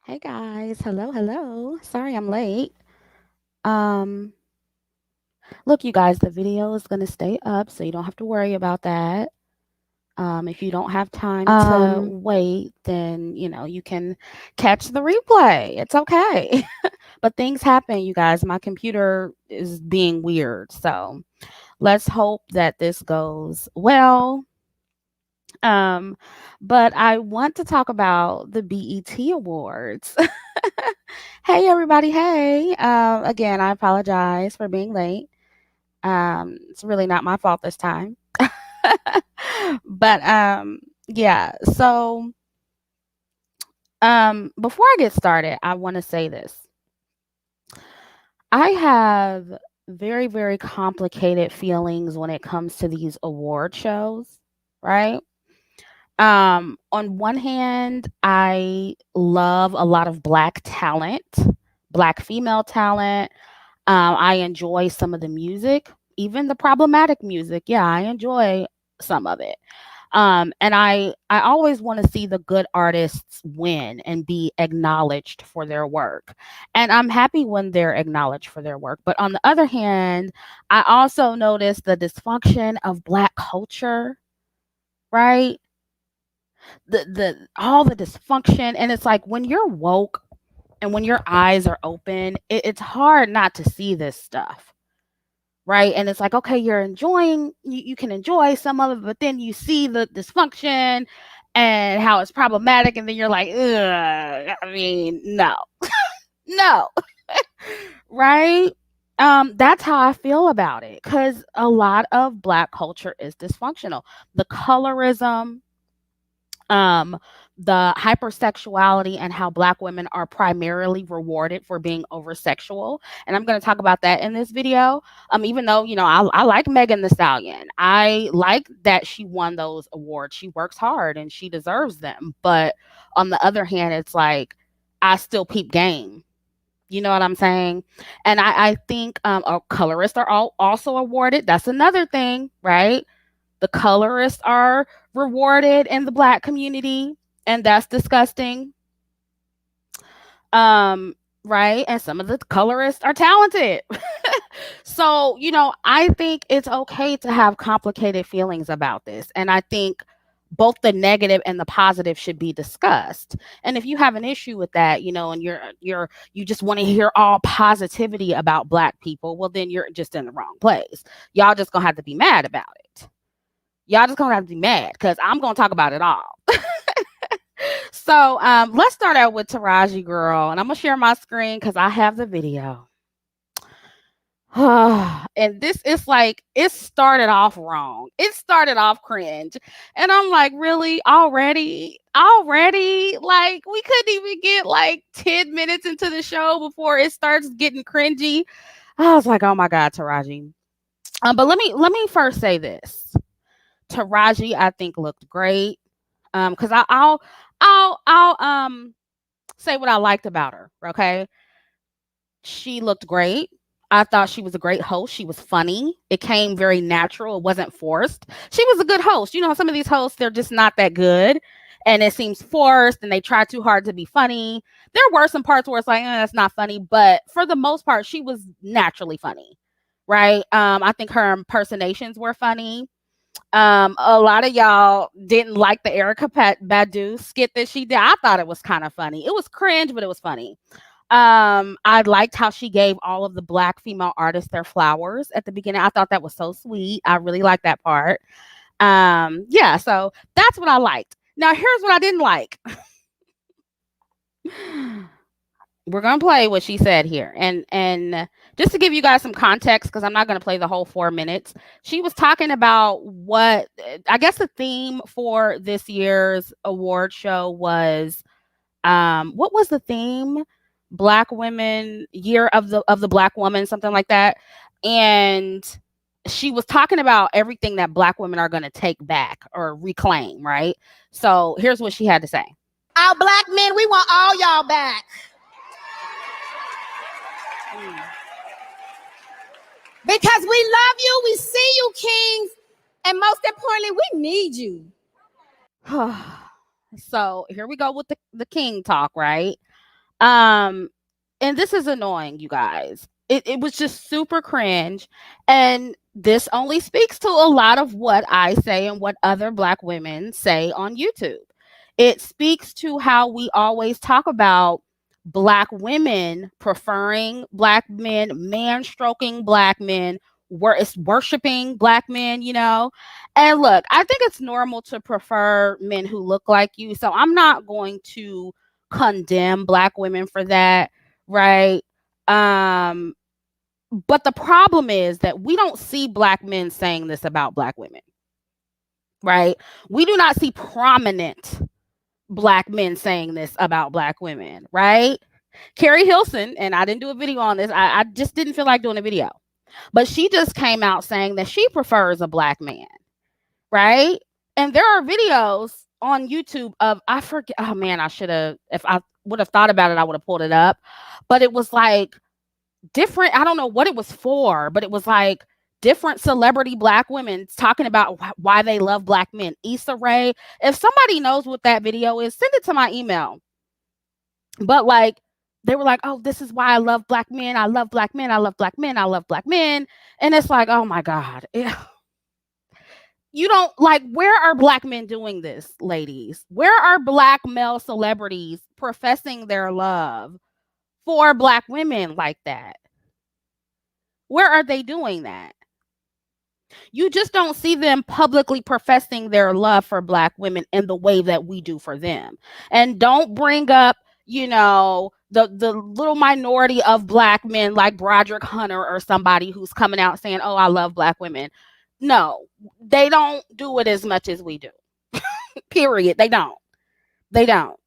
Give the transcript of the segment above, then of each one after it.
Hey guys, hello, hello. Sorry I'm late. Um, Look, you guys, the video is gonna stay up, so you don't have to worry about that. If you don't have time to Um, wait, then you can catch the replay. It's okay. But things happen, you guys. My computer is being weird, so let's hope that this goes well. Um, but I want to talk about the BET Awards. Hey everybody, hey. Again, I apologize for being late. It's really not my fault this time. But yeah, so before I get started, I want to say this. I have very, very complicated feelings when it comes to these award shows, right? On one hand, I love a lot of black talent, black female talent. I enjoy some of the music, even the problematic music. Yeah, I enjoy some of it. And I always want to see the good artists win and be acknowledged for their work. And I'm happy when they're acknowledged for their work. But on the other hand, I also notice the dysfunction of black culture, right? The all the dysfunction, and it's like when you're woke and when your eyes are open, it's hard not to see this stuff, right? And it's like, okay, you can enjoy some of it, but then you see the dysfunction and how it's problematic, and then you're like, ugh, I mean, no, no, right? That's how I feel about it, because a lot of black culture is dysfunctional. The colorism, um the hypersexuality, and how black women are primarily rewarded for being over sexual, and I'm going to talk about that in this video. Even though I like Megan the Stallion, I like that she won those awards. She works hard and she deserves them, but on the other hand, it's like I still peep game. You know what I'm saying? And I think colorists are also awarded. That's another thing, right? The colorists are rewarded in the black community, and that's disgusting. Um, right? And some of the colorists are talented. So, I think it's okay to have complicated feelings about this. And I think both the negative and the positive should be discussed. And if you have an issue with that, and you just want to hear all positivity about black people, well then you're just in the wrong place. Y'all just gonna have to be mad about it. Y'all just gonna have to be mad because I'm gonna talk about it all. So let's start out with Taraji girl, and I'm gonna share my screen because I have the video. And this is like, it started off wrong. It started off cringe. And I'm like, really? Already? Already? Like, we couldn't even get like 10 minutes into the show before it starts getting cringy. I was like, oh my God, Taraji. But let me first say this. Taraji, I think, looked great. Because I'll say what I liked about her. Okay, she looked great. I thought she was a great host. She was funny. It came very natural. It wasn't forced. She was a good host. Some of these hosts, they're just not that good. And it seems forced and they try too hard to be funny. There were some parts where it's like, that's not funny. But for the most part, she was naturally funny. Right. I think her impersonations were funny. A lot of y'all didn't like the Erica Badu skit that she did. I thought it was kind of funny. It was cringe, but it was funny. I liked how she gave all of the black female artists their flowers at the beginning. I thought that was so sweet. I really liked that part. Yeah, so that's what I liked. Now here's what I didn't like. We're gonna play what she said here, and just to give you guys some context, because I'm not gonna play the whole 4 minutes. She was talking about what I guess the theme for this year's award show was. What was the theme? Black women, year of the black woman, something like that. And she was talking about everything that black women are going to take back or reclaim, right? So here's what she had to say. our black men, we want all y'all back. Because we love you, we see you, kings, and most importantly, we need you. So here we go with the king talk, right? Um, and this is annoying, you guys. It was just super cringe. And this only speaks to a lot of what I say and what other Black women say on YouTube. It speaks to how we always talk about Black women preferring Black men, man stroking Black men, it's worshiping Black men, you know. And look, I think it's normal to prefer men who look like you. So I'm not going to condemn Black women for that, right? Um, but the problem is that we don't see Black men saying this about Black women, right? We do not see prominent Black men saying this about Black women, right? Carrie Hilson, and I didn't do a video on this. I just didn't feel like doing a video. But she just came out saying that she prefers a Black man, right? And there are videos on YouTube of, I forget, oh man, I should have, if I would have thought about it, I would have pulled it up. But it was like different, I don't know what it was for, but it was like different celebrity Black women talking about why they love Black men. Issa Rae, if somebody knows what that video is, send it to my email. But like, they were like, oh, this is why I love Black men. I love Black men. I love Black men. I love Black men. And it's like, oh my God. You don't like, where are Black men doing this, ladies? Where are Black male celebrities professing their love for Black women like that? Where are they doing that? You just don't see them publicly professing their love for Black women in the way that we do for them. And don't bring up, you know, the little minority of Black men like Broderick Hunter or somebody who's coming out saying, oh, I love Black women. No, they don't do it as much as we do. Period. They don't. They don't.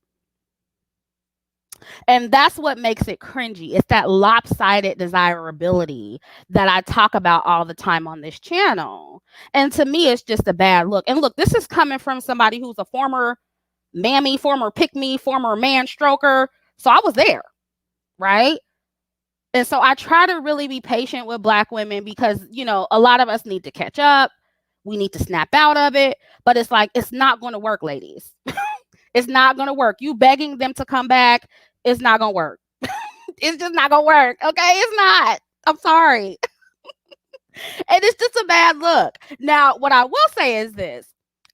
And that's what makes it cringy. It's that lopsided desirability that I talk about all the time on this channel. And to me, it's just a bad look. And look, this is coming from somebody who's a former mammy, former pick-me, former man stroker. So I was there, right? And so I try to really be patient with Black women because, you know, a lot of us need to catch up. We need to snap out of it. But it's like, it's not going to work, ladies. It's not going to work. You begging them to come back, it's not going to work. It's just not going to work. Okay? It's not. I'm sorry. And it's just a bad look. Now, what I will say is this.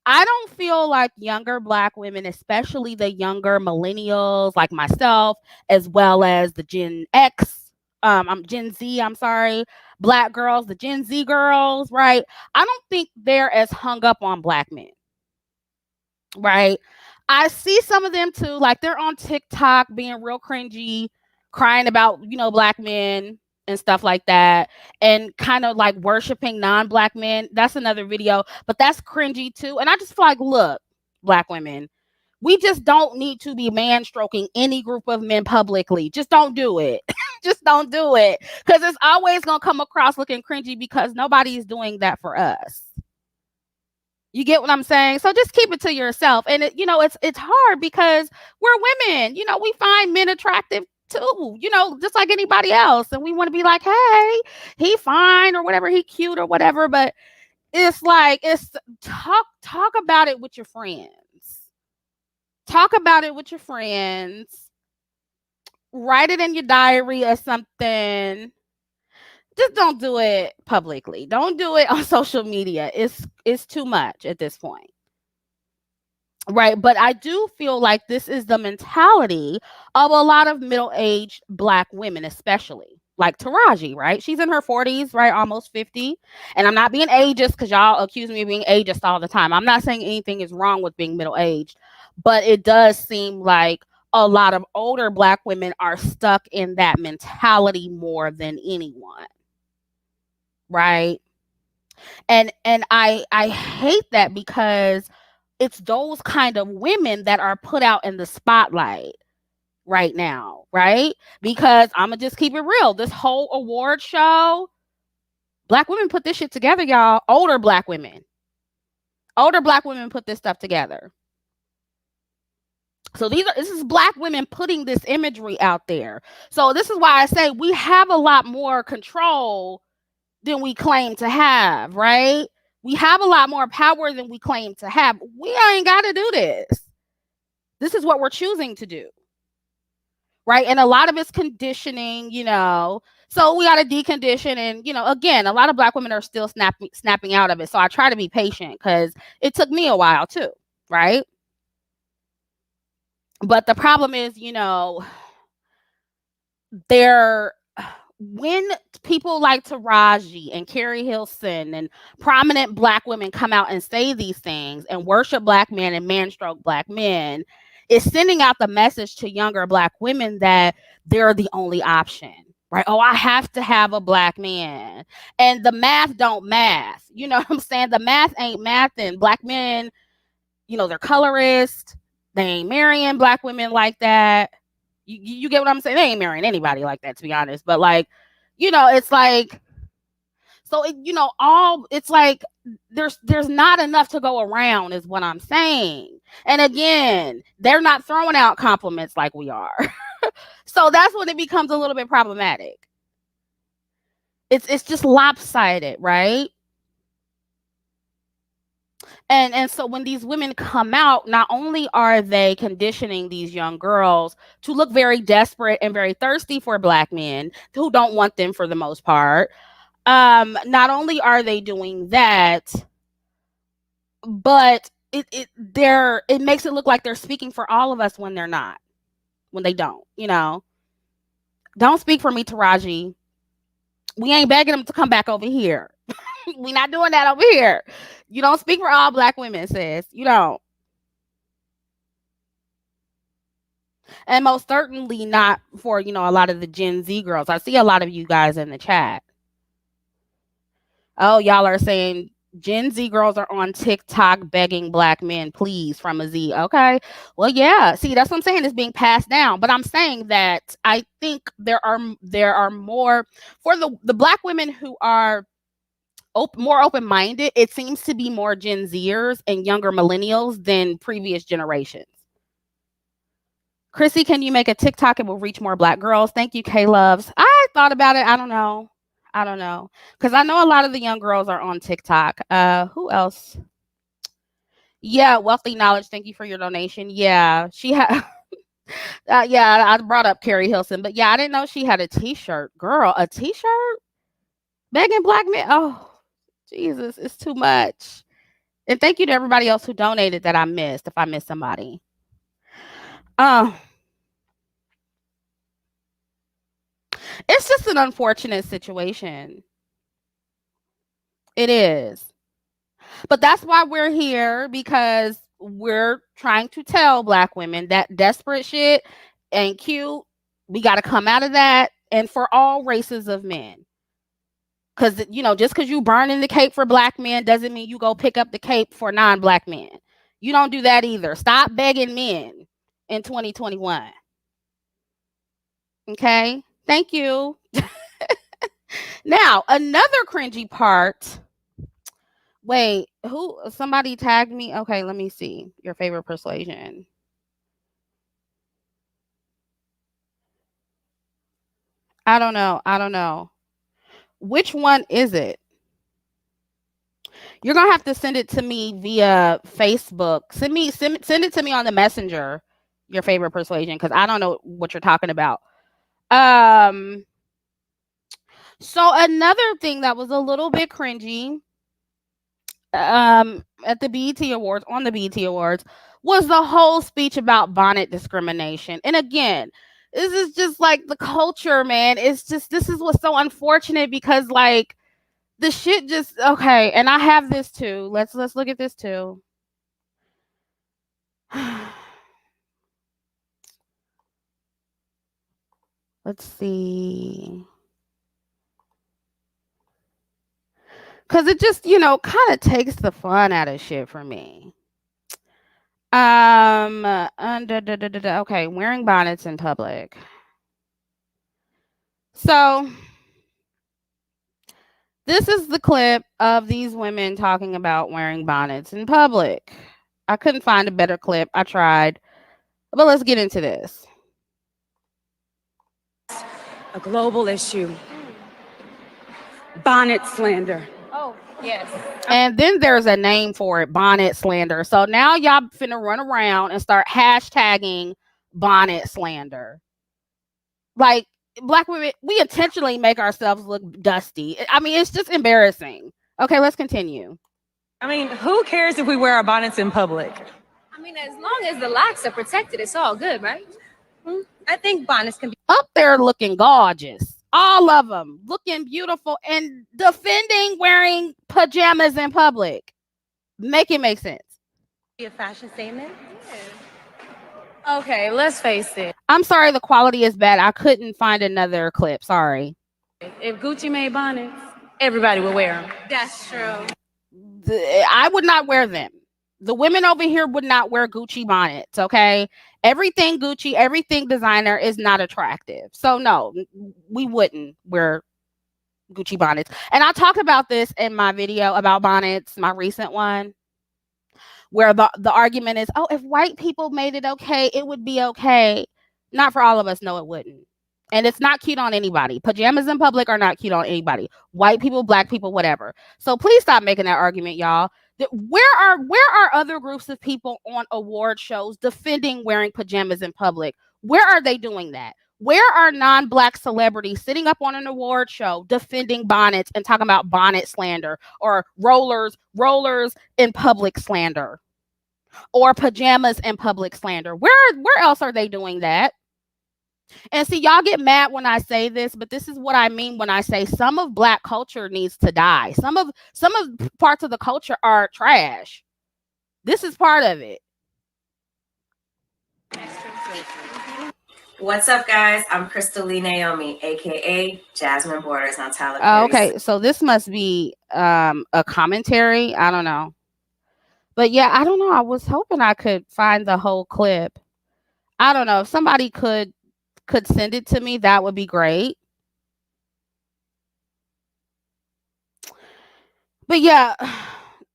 I don't feel like younger Black women, especially the younger millennials like myself, as well as the Gen X, Gen Z, I'm sorry, Black girls, the Gen Z girls, right? I don't think they're as hung up on Black men, right? I see some of them too, like they're on TikTok being real cringy, crying about, you know, Black men and stuff like that, and kind of like worshiping non-Black men. That's another video, but that's cringy too. And I just feel like, look, Black women, we just don't need to be man stroking any group of men publicly. Just don't do it. Just don't do it, because it's always gonna come across looking cringy because nobody's doing that for us. You get what I'm saying? So just keep it to yourself. And it, you know, it's hard because we're women. You know, we find men attractive too, you know, just like anybody else. And we want to be like, hey, he fine or whatever, he cute or whatever. But it's like, it's talk about it with your friends. Talk about it with your friends. Write it in your diary or something. Just don't do it publicly. Don't do it on social media. It's too much at this point. Right. But I do feel like this is the mentality of a lot of middle-aged Black women, especially like Taraji, right? She's in her 40s, right? Almost 50. And I'm not being ageist because y'all accuse me of being ageist all the time. I'm not saying anything is wrong with being middle-aged, but it does seem like a lot of older Black women are stuck in that mentality more than anyone. Right. And I hate that because it's those kind of women that are put out in the spotlight right now, right? Because I'm gonna just keep it real. This whole award show, Black women put this shit together, y'all. Older Black women put this stuff together. So this is Black women putting this imagery out there. So this is why I say we have a lot more control than we claim to have, right? We have a lot more power than we claim to have. We ain't got to do this. This is what we're choosing to do. right? And a lot of it's conditioning, you know. So we got to decondition, and you know, again, a lot of Black women are still snapping out of it. So I try to be patient because it took me a while too, right? But the problem is, you know, there when people like Taraji and Carrie Hilson and prominent Black women come out and say these things and worship Black men and manstroke Black men, it's sending out the message to younger Black women that they're the only option, right? Oh, I have to have a Black man. And the math don't math. You know what I'm saying? The math ain't mathing. Black men, you know, they're colorist. They ain't marrying Black women like that. You get what I'm saying? They ain't marrying anybody like that, to be honest. But like, you know, it's like, so it, you know, all it's like there's not enough to go around, is what I'm saying. And again, they're not throwing out compliments like we are. So that's when it becomes a little bit problematic. It's just lopsided, right? And so when these women come out, not only are they conditioning these young girls to look very desperate and very thirsty for Black men who don't want them for the most part, not only are they doing that, but it makes it look like they're speaking for all of us when they're not, when they don't, you know. Don't speak for me, Taraji. We ain't begging them to come back over here. We not doing that over here. You don't speak for all Black women, sis. You don't. And most certainly not for, you know, a lot of the Gen Z girls. I see a lot of you guys in the chat. Oh, y'all are saying Gen Z girls are on TikTok begging Black men, please, from a Z. Okay. Well, yeah. See, that's what I'm saying. It's being passed down. But I'm saying that I think there are more for the Black women who are more open-minded. It seems to be more Gen Zers and younger millennials than previous generations. Chrissy, can you make a TikTok? It will reach more Black girls. Thank you, K-Loves. I thought about it. I don't know. Because I know a lot of the young girls are on TikTok. Who else? Yeah, Wealthy Knowledge. Thank you for your donation. Yeah, she had... yeah, I brought up Carrie Hilson. But yeah, I didn't know she had a t-shirt. Girl, a t-shirt? Begging Black men? Oh, Jesus, it's too much. And thank you to everybody else who donated that I missed, if I missed somebody. It's just an unfortunate situation. It is. But that's why we're here, because we're trying to tell Black women that desperate shit ain't cute. We got to come out of that, and for all races of men. Because, you know, just because you burning the cape for Black men doesn't mean you go pick up the cape for non-Black men. You don't do that either. Stop begging men in 2021. Okay? Thank you. Now, another cringy part. Wait, somebody tagged me? Okay, let me see. Your favorite persuasion. I don't know. Which one is it? You're gonna have to send it to me via Facebook. Send it to me on the messenger. Your favorite persuasion, because I don't know what you're talking about. So another thing that was a little bit cringy, at the BET Awards, on the BET Awards, was the whole speech about bonnet discrimination. And again, this is just like the culture, man. It's just, this is what's so unfortunate, because like the shit just, okay. And I have this too. Let's look at this too. Let's see. Because it just, you know, kind of takes the fun out of shit for me. Okay, wearing bonnets in public. So this is the clip of these women talking about wearing bonnets in public. I couldn't find a better clip. I tried. But let's get into this. A global issue. Bonnet slander. Oh, yes. And then there's a name for it, bonnet slander. So now y'all finna run around and start hashtagging bonnet slander. Like, black women, we intentionally make ourselves look dusty. I mean, it's just embarrassing. Okay, let's continue. I mean, who cares if we wear our bonnets in public? I mean, as long as the locks are protected, it's all good, right? I think bonnets can be Up there looking gorgeous. All of them looking beautiful and defending wearing pajamas in public. Make it make sense. a fashion statement. Okay, let's face it. I'm sorry, the quality is bad. I couldn't find another clip. Sorry. If Gucci made bonnets, everybody would wear them. That's true. I would not wear them. The women over here would not wear Gucci bonnets, okay? Everything Gucci, everything designer is not attractive. So no, we wouldn't wear Gucci bonnets. And I talked about this in my video about bonnets, my recent one, where the argument is, oh, if white people made it okay, it would be okay. Not for all of us. No, it wouldn't. And it's not cute on anybody. Pajamas in public are not cute on anybody. White people, black people, whatever. So please stop making that argument, y'all. Where are other groups of people on award shows defending wearing pajamas in public? Where are they doing that? Where are non-black celebrities sitting up on an award show defending bonnets and talking about bonnet slander or rollers in public slander or pajamas in public slander? Where else are they doing that? And see, y'all get mad when I say this, but this is what I mean when I say some of black culture needs to die. Some of parts of the culture are trash. This is part of it. What's up, guys? I'm Crystal Lee Naomi, aka Jazmine Borders on Tyler Perry's. Okay, so this must be a commentary. I don't know. But yeah, I don't know. I was hoping I could find the whole clip. I don't know. If somebody could send it to me, that would be great. But yeah,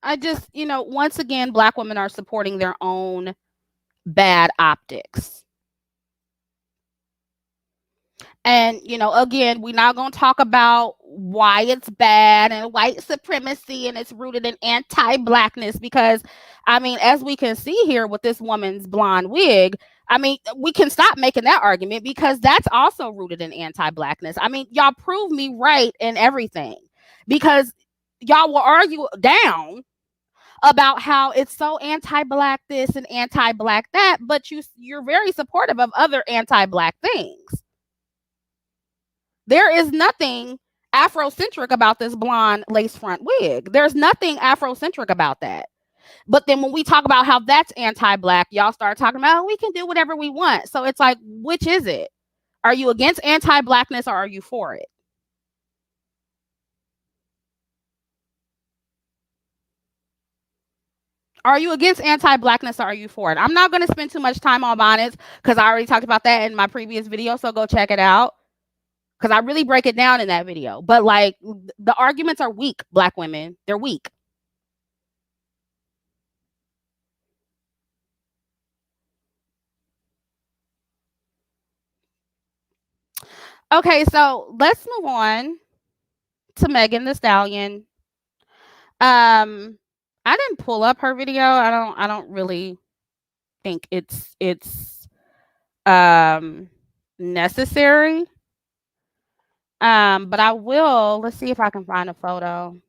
I just, once again, black women are supporting their own bad optics. And, again, we're not going to talk about why it's bad and white supremacy and it's rooted in anti-blackness because, I mean, as we can see here with this woman's blonde wig, I mean, we can stop making that argument because that's also rooted in anti-blackness. I mean, y'all prove me right in everything because y'all will argue down about how it's so anti-black this and anti-black that, but you're very supportive of other anti-black things. There is nothing Afrocentric about this blonde lace front wig. There's nothing Afrocentric about that. But then when we talk about how that's anti-black, y'all start talking about, oh, we can do whatever we want. So it's like, which is it? Are you against anti-blackness or are you for it? Are you against anti-blackness or are you for it? I'm not going to spend too much time on bonnets because I already talked about that in my previous video. So go check it out. Because I really break it down in that video. But like the arguments are weak, black women. They're weak. Okay, so let's move on to Megan Thee Stallion. I didn't pull up her video. I don't really think it's necessary. But I will. Let's see if I can find a photo.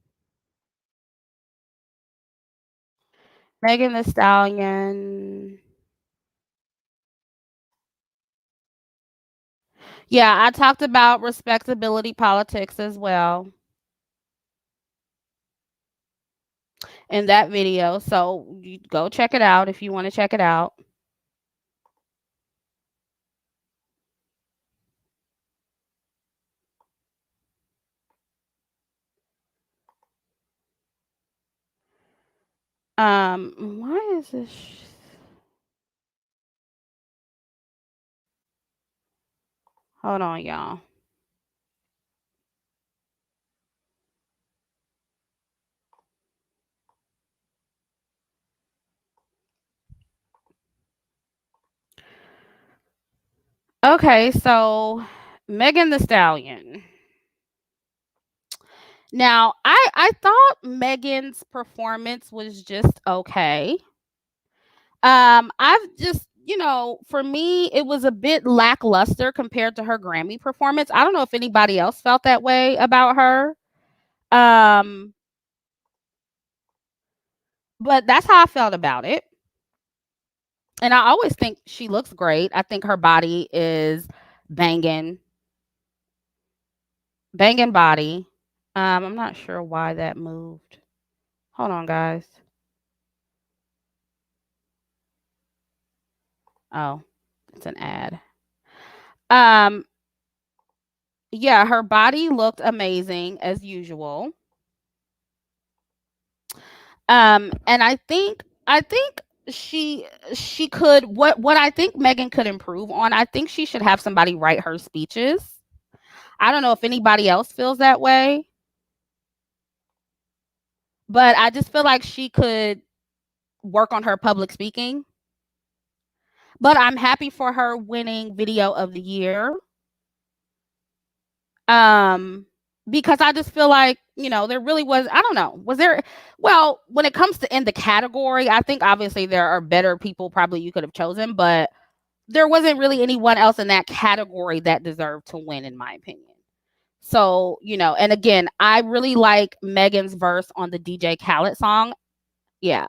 Megan Thee Stallion. Yeah, I talked about respectability politics as well in that video. So you go check it out if you want to check it out. Why is this? Hold on, y'all. Okay, so Megan Thee Stallion. Now, I thought Megan's performance was just okay. I've just, for me, it was a bit lackluster compared to her Grammy performance. I don't know if anybody else felt that way about her. But that's how I felt about it. And I always think she looks great. I think her body is banging. Banging body. I'm not sure why that moved. Hold on, guys. Oh, it's an ad. Yeah, her body looked amazing as usual. And I think she could what I think Megan could improve on. I think she should have somebody write her speeches. I don't know if anybody else feels that way, but I just feel like she could work on her public speaking. But I'm happy for her winning Video of the Year. Because I just feel like, there really was, I don't know, was there, well, when it comes to in the category, I think obviously there are better people probably you could have chosen, but there wasn't really anyone else in that category that deserved to win, in my opinion. So, and again, I really like Megan's verse on the DJ Khaled song. Yeah.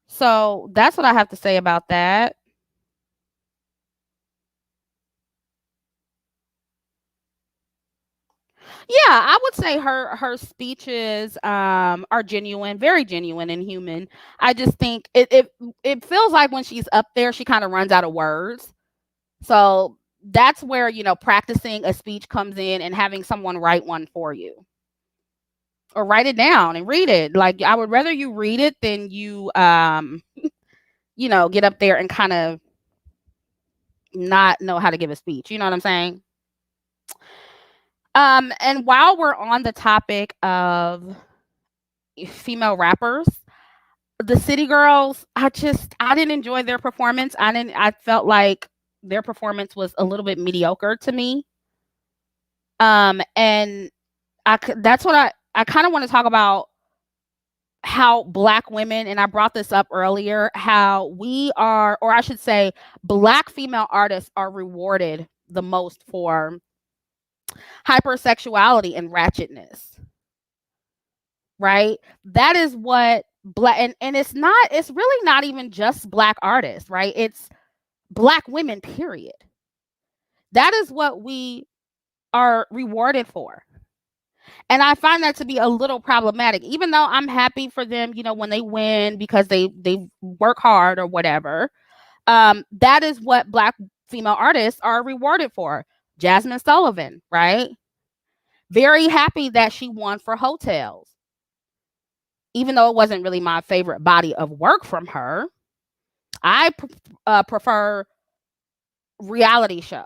So that's what I have to say about that. Yeah, I would say her speeches are genuine, very genuine and human. I just think it feels like when she's up there, she kind of runs out of words. So that's where, practicing a speech comes in and having someone write one for you. Or write it down and read it. Like, I would rather you read it than you get up there and kind of not know how to give a speech. You know what I'm saying? And while we're on the topic of female rappers, the City Girls, I didn't enjoy their performance. I felt like their performance was a little bit mediocre to me. And that's what I kind of want to talk about, how Black women, and I brought this up earlier, how we are, or I should say, Black female artists are rewarded the most for hypersexuality and ratchetness. Right? That is what Black, and it's really not even just Black artists, right? It's Black women, period. That is what we are rewarded for. And I find that to be a little problematic, even though I'm happy for them, when they win because they work hard or whatever. That is what Black female artists are rewarded for. Jazmine Sullivan, right? Very happy that she won for Hotels. Even though it wasn't really my favorite body of work from her, I prefer Reality Show.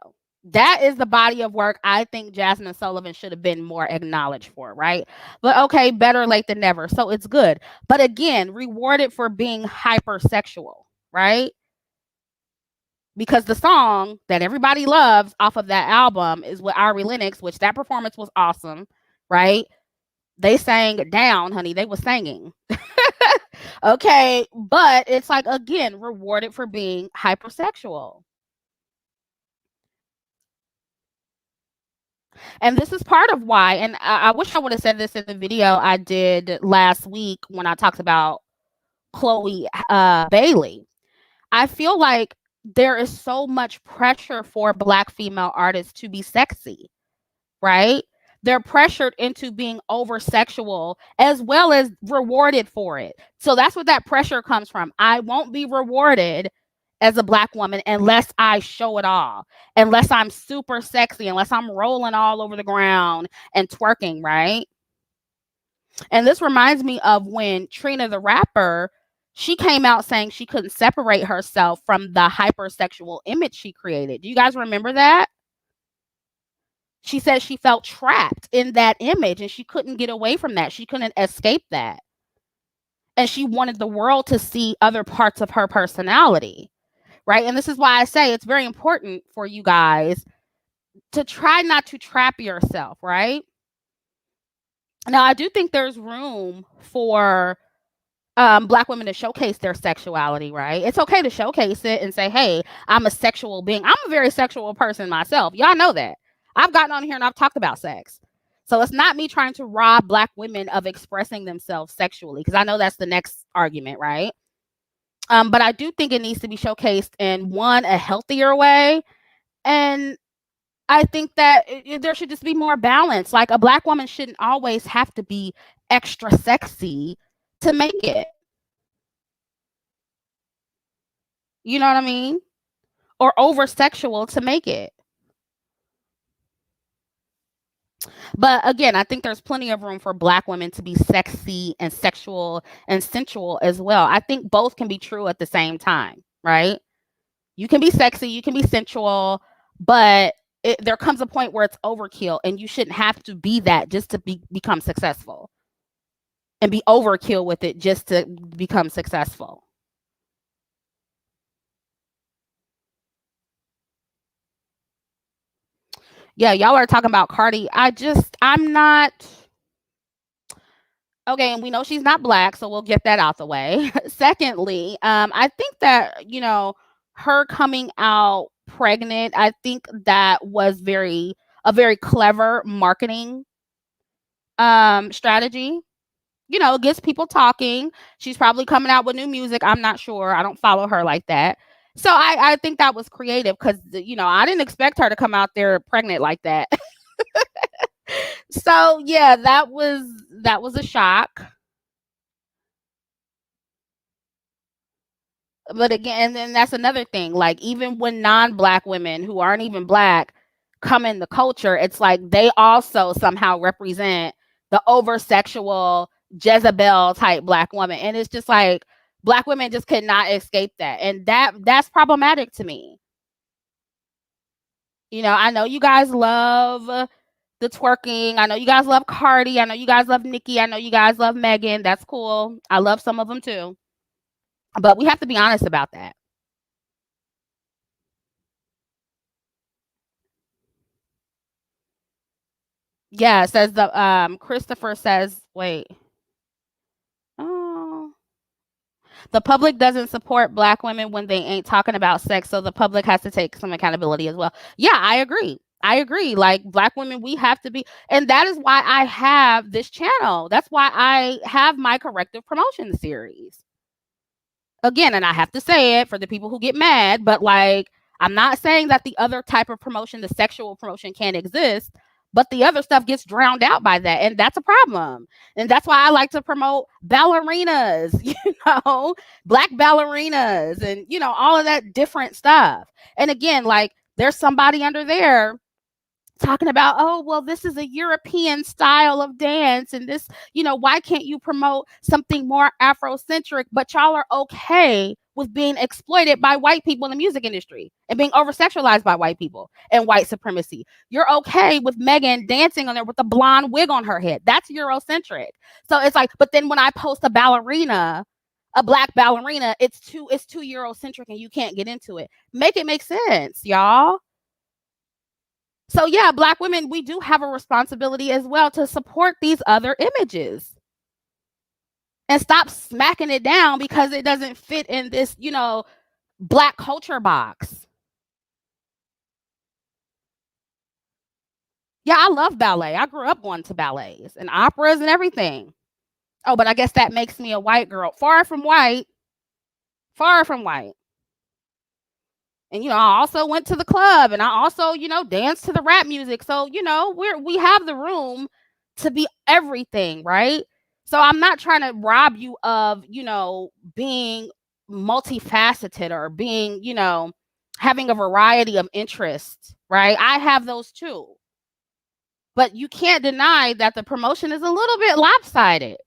That is the body of work I think Jazmine Sullivan should have been more acknowledged for, right? But okay, better late than never. So it's good. But again, rewarded for being hypersexual, right? Because the song that everybody loves off of that album is with Lennox, which that performance was awesome, right? They sang down, honey. They were singing. Okay, but it's like, again, rewarded for being hypersexual. And this is part of why, and I wish I would have said this in the video I did last week when I talked about Chloe Bailey. I feel like there is so much pressure for Black female artists to be sexy, right? They're pressured into being over sexual as well as rewarded for it. So that's what that pressure comes from. I won't be rewarded as a Black woman unless I show it all, unless I'm super sexy, unless I'm rolling all over the ground and twerking, right? And this reminds me of when Trina the rapper, she came out saying she couldn't separate herself from the hypersexual image she created. Do you guys remember that? She said she felt trapped in that image and she couldn't get away from that. She couldn't escape that. And she wanted the world to see other parts of her personality, right? And this is why I say it's very important for you guys to try not to trap yourself, right? Now, I do think there's room for Black women to showcase their sexuality, right? It's okay to showcase it and say, hey, I'm a sexual being. I'm a very sexual person myself. Y'all know that. I've gotten on here and I've talked about sex. So it's not me trying to rob Black women of expressing themselves sexually, because I know that's the next argument, right? But I do think it needs to be showcased in a healthier way. And I think that there should just be more balance. Like, a Black woman shouldn't always have to be extra sexy to make it. You know what I mean? Or over sexual to make it. But again, I think there's plenty of room for Black women to be sexy and sexual and sensual as well. I think both can be true at the same time, right? You can be sexy, you can be sensual, but there comes a point where it's overkill, and you shouldn't have to be that just to become successful, and be overkill with it just to become successful. Yeah, y'all are talking about Cardi. I'm not. Okay, and we know she's not Black, so we'll get that out the way. Secondly, I think that, her coming out pregnant, I think that was a very clever marketing strategy. It gets people talking. She's probably coming out with new music. I'm not sure. I don't follow her like that. So I think that was creative, because, I didn't expect her to come out there pregnant like that. So yeah, that was a shock. But again, and then that's another thing. Like, even when non-Black women who aren't even Black come in the culture, it's like they also somehow represent the over sexual Jezebel type Black woman. And it's just like, Black women just could not escape that. And that's problematic to me. I know you guys love the twerking. I know you guys love Cardi. I know you guys love Nicki. I know you guys love Megan. That's cool. I love some of them too. But we have to be honest about that. Yeah, it says Christopher says, wait. Oh. The public doesn't support Black women when they ain't talking about sex, so the public has to take some accountability as well. Yeah, I agree. Like, Black women, we have to be, and that is why I have this channel. That's why I have my corrective promotion series. Again, and I have to say it for the people who get mad, but like, I'm not saying that the other type of promotion, the sexual promotion, can't exist, but the other stuff gets drowned out by that, and that's a problem. And that's why I like to promote ballerinas, Black ballerinas, and all of that different stuff. And again, like, there's somebody under there talking about, oh, well, this is a European style of dance, and this, why can't you promote something more Afrocentric? But y'all are okay with being exploited by white people in the music industry and being over-sexualized by white people and white supremacy. You're okay with Megan dancing on there with a blonde wig on her head. That's Eurocentric. So it's like, but then when I post a Black ballerina, it's too Eurocentric and you can't get into it. Make it make sense, y'all. So yeah, Black women, we do have a responsibility as well to support these other images and stop smacking it down because it doesn't fit in this, Black culture box. Yeah, I love ballet. I grew up going to ballets and operas and everything. Oh, but I guess that makes me a white girl. Far from white. Far from white. And I also went to the club, and I also, danced to the rap music. So, we have the room to be everything, right? So I'm not trying to rob you of, being multifaceted or being, having a variety of interests, right? I have those too. But you can't deny that the promotion is a little bit lopsided.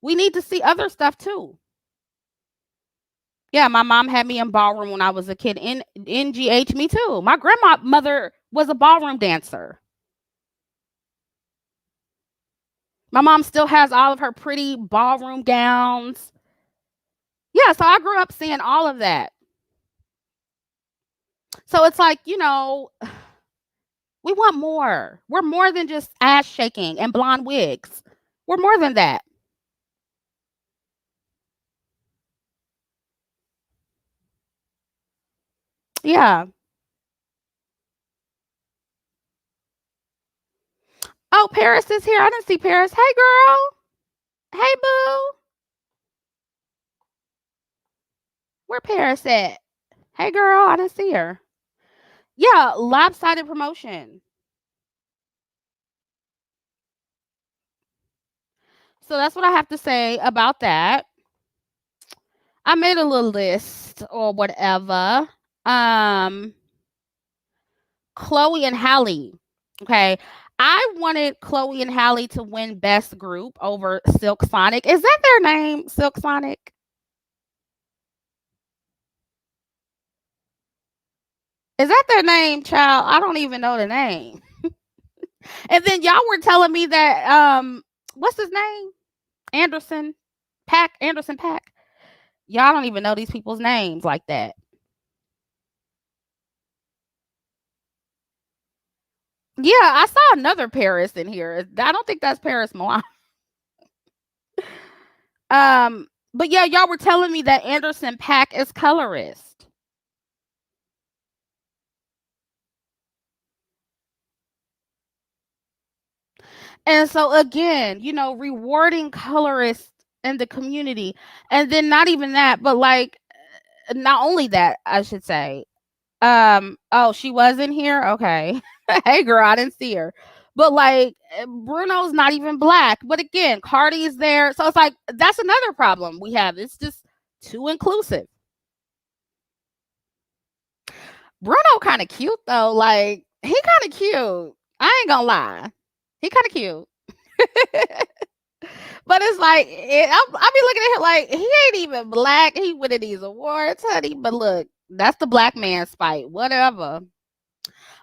We need to see other stuff too. Yeah, my mom had me in ballroom when I was a kid. In NGH, me too. My grandmother was a ballroom dancer. My mom still has all of her pretty ballroom gowns. Yeah, so I grew up seeing all of that. So it's like, we want more. We're more than just ass shaking and blonde wigs. We're more than that. Yeah. Oh, Paris is here. I didn't see Paris. Hey, girl. Hey, boo. Where Paris at? Hey, girl. I didn't see her. Yeah, lopsided promotion. So that's what I have to say about that. I made a little list or whatever. Um, Chloe and Halle. Okay. I wanted Chloe and Halle to win Best Group over Silk Sonic. Is that their name, Silk Sonic? Is that their name, child? I don't even know the name. And then y'all were telling me that what's his name? Anderson Pack. Y'all don't even know these people's names like that. Yeah, I saw another Paris in here. I don't think that's Paris Milan. But yeah, y'all were telling me that Anderson Pack is colorist. And so again, rewarding colorists in the community. And then not even that, but like not only that, I should say. Oh, she was in here? Okay. Hey girl, I didn't see her. But like Bruno's not even black. But again, Cardi is there. So it's like that's another problem we have. It's just too inclusive. Bruno kind of cute though. Like he kind of cute. I ain't gonna lie. He kind of cute. But it's like I be looking at him like he ain't even black. He winning these awards, honey. But look, that's the black man spite. Whatever.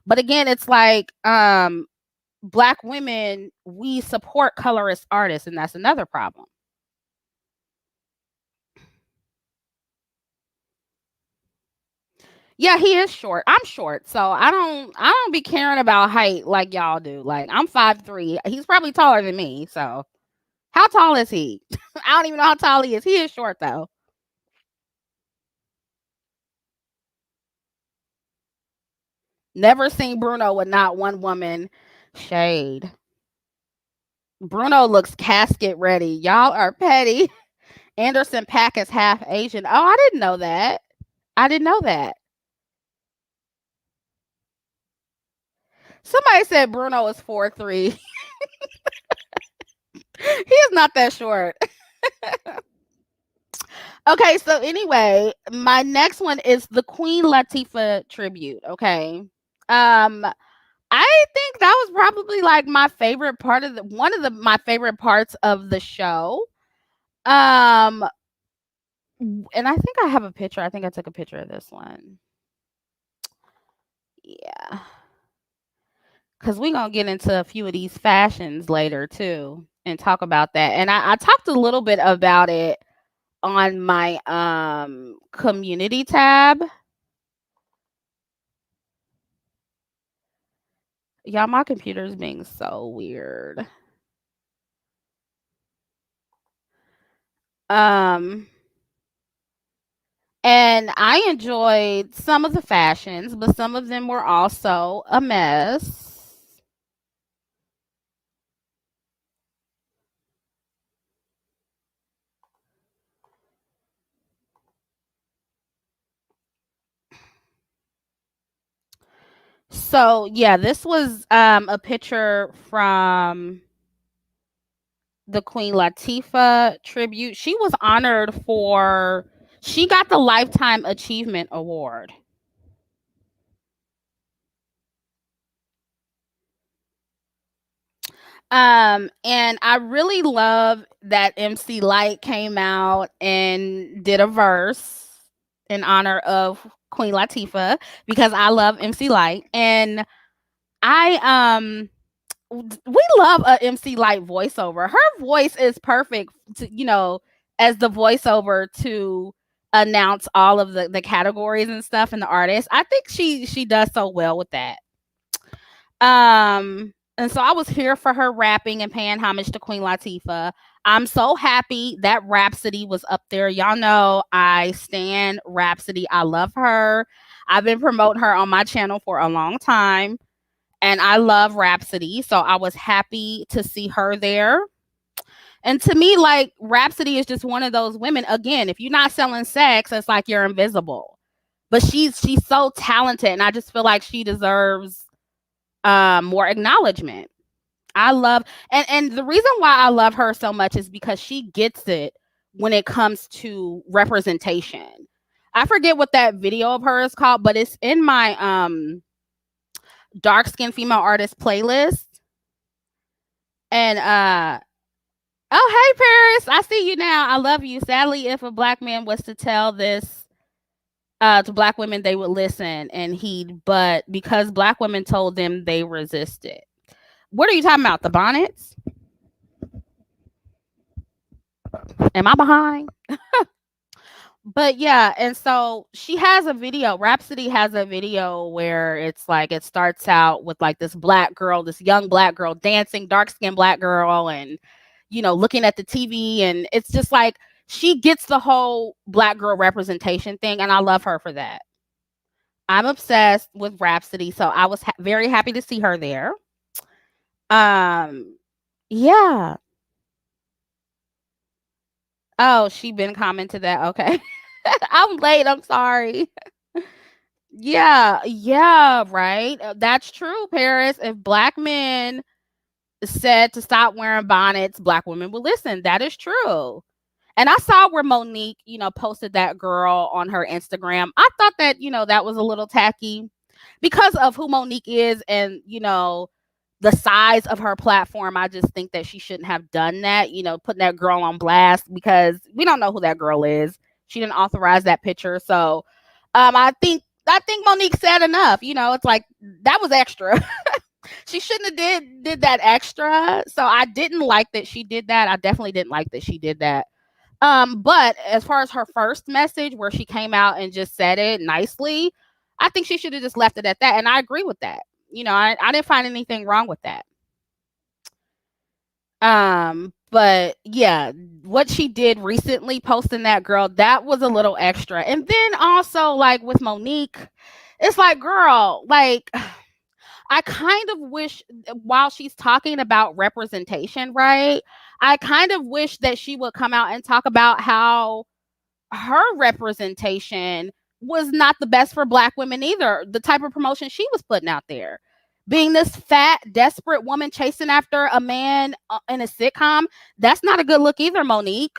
But again, it's like black women, we support colorist artists, and that's another problem. Yeah, he is short. I'm short, so I don't be caring about height like y'all do. Like I'm 5'3". He's probably taller than me. So how tall is he? I don't even know how tall he is. He is short though. Never seen Bruno with not one woman shade. Bruno looks casket ready. Y'all are petty. Anderson Paak is half Asian. Oh, I didn't know that. I didn't know that. Somebody said Bruno is 4'3". He is not that short. Okay, so anyway, my next one is the Queen Latifah tribute. Okay. I think that was probably like my favorite part of my favorite parts of the show. Um and I think I have a picture. I think I took a picture of this one. Yeah. Cause we're gonna get into a few of these fashions later too and talk about that. And I talked a little bit about it on my community tab. Y'all, my computer's being so weird. Um and I enjoyed some of the fashions, but some of them were also a mess. So yeah, this was a picture from the Queen Latifah tribute. She was honored she got the Lifetime Achievement Award. And I really love that MC Lyte came out and did a verse in honor of Queen Latifah because I love MC Lyte. And I we love a MC Lyte voiceover. Her voice is perfect as the voiceover to announce all of the categories and stuff and the artists. I think she does so well with that. And so I was here for her rapping and paying homage to Queen Latifah. I'm so happy that Rhapsody was up there. Y'all know I stan Rhapsody. I love her. I've been promoting her on my channel for a long time, and I love Rhapsody, so I was happy to see her there. And to me, like, Rhapsody is just one of those women. Again, if you're not selling sex, it's like you're invisible. But she's so talented, and I just feel like she deserves more acknowledgement. I love, and the reason why I love her so much is because she gets it when it comes to representation. I forget what that video of her is called, but it's in my dark skinned female artist playlist. And oh, hey Paris, I see you now. I love you. Sadly, if a black man was to tell this to black women, they would listen and heed, but because black women told them, they resisted. What are you talking about? The bonnets? Am I behind? But yeah, and so she has a video. Rhapsody has a video where it's like it starts out with like this black girl, this young black girl dancing, dark-skinned black girl, and looking at the TV, and it's just like she gets the whole black girl representation thing, and I love her for that. I'm obsessed with Rhapsody, so I was very happy to see her there. Yeah. Oh, she been commented that. Okay. I'm late. I'm sorry. Yeah, right. That's true, Paris. If black men said to stop wearing bonnets, black women would listen. That is true. And I saw where Monique, posted that girl on her Instagram. I thought that, that was a little tacky because of who Monique is and, the size of her platform. I just think that she shouldn't have done that, putting that girl on blast because we don't know who that girl is. She didn't authorize that picture. So I think Monique said enough. It's like that was extra. She shouldn't have did that extra. So I didn't like that she did that. I definitely didn't like that she did that. But as far as her first message where she came out and just said it nicely, I think she should have just left it at that. And I agree with that. I didn't find anything wrong with that. But yeah, what she did recently posting that girl, that was a little extra. And then also like with Monique, it's like, girl, like I kind of wish while she's talking about representation, right? I kind of wish that she would come out and talk about how her representation was not the best for black women either. The type of promotion she was putting out there. Being this fat, desperate woman chasing after a man in a sitcom, that's not a good look either, Monique.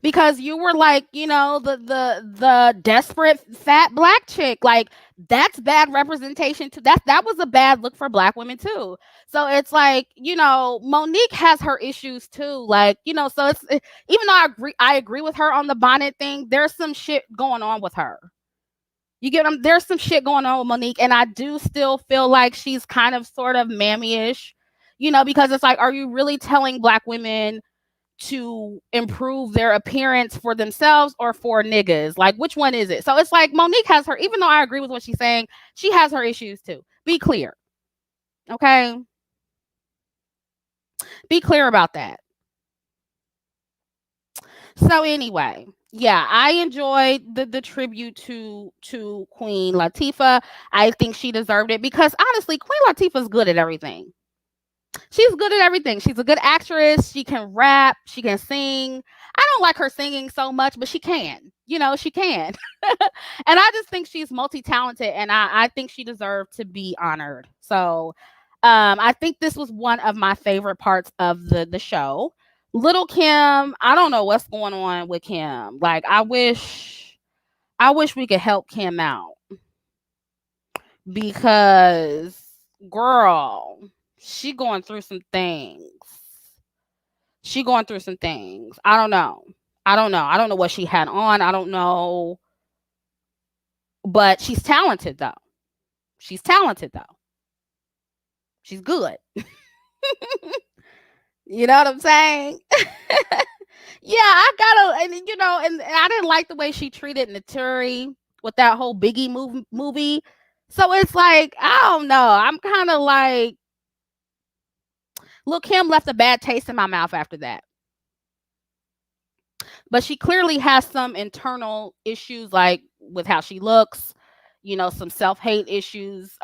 Because you were like, the desperate fat black chick. Like that's bad representation too. That was a bad look for black women too. So it's like, Monique has her issues too. Like, so even though I agree with her on the bonnet thing, there's some shit going on with her. You get them? There's some shit going on with Monique, and I do still feel like she's kind of sort of mammy-ish, because it's like, are you really telling black women to improve their appearance for themselves or for niggas? Like, which one is it? So it's like Monique has her, even though I agree with what she's saying, she has her issues too. Be clear. Okay? Be clear about that. So anyway, yeah, I enjoyed the tribute to Queen Latifah. I think she deserved it because honestly, Queen Latifah's good at everything. She's good at everything. She's a good actress. She can rap. She can sing. I don't like her singing so much, but she can. She can. And I just think she's multi-talented, and I think she deserved to be honored. So I think this was one of my favorite parts of the show. Little Kim, I don't know what's going on with Kim. Like, I wish we could help Kim out because, girl, she going through some things. I don't know. I don't know what she had on. I don't know. But she's talented though. She's good. You know what I'm saying? Yeah, I gotta, and I didn't like the way she treated Naturi with that whole Biggie movie. So it's like, I don't know. I'm kind of like, Lil Kim left a bad taste in my mouth after that. but she clearly has some internal issues, like with how she looks, some self-hate issues,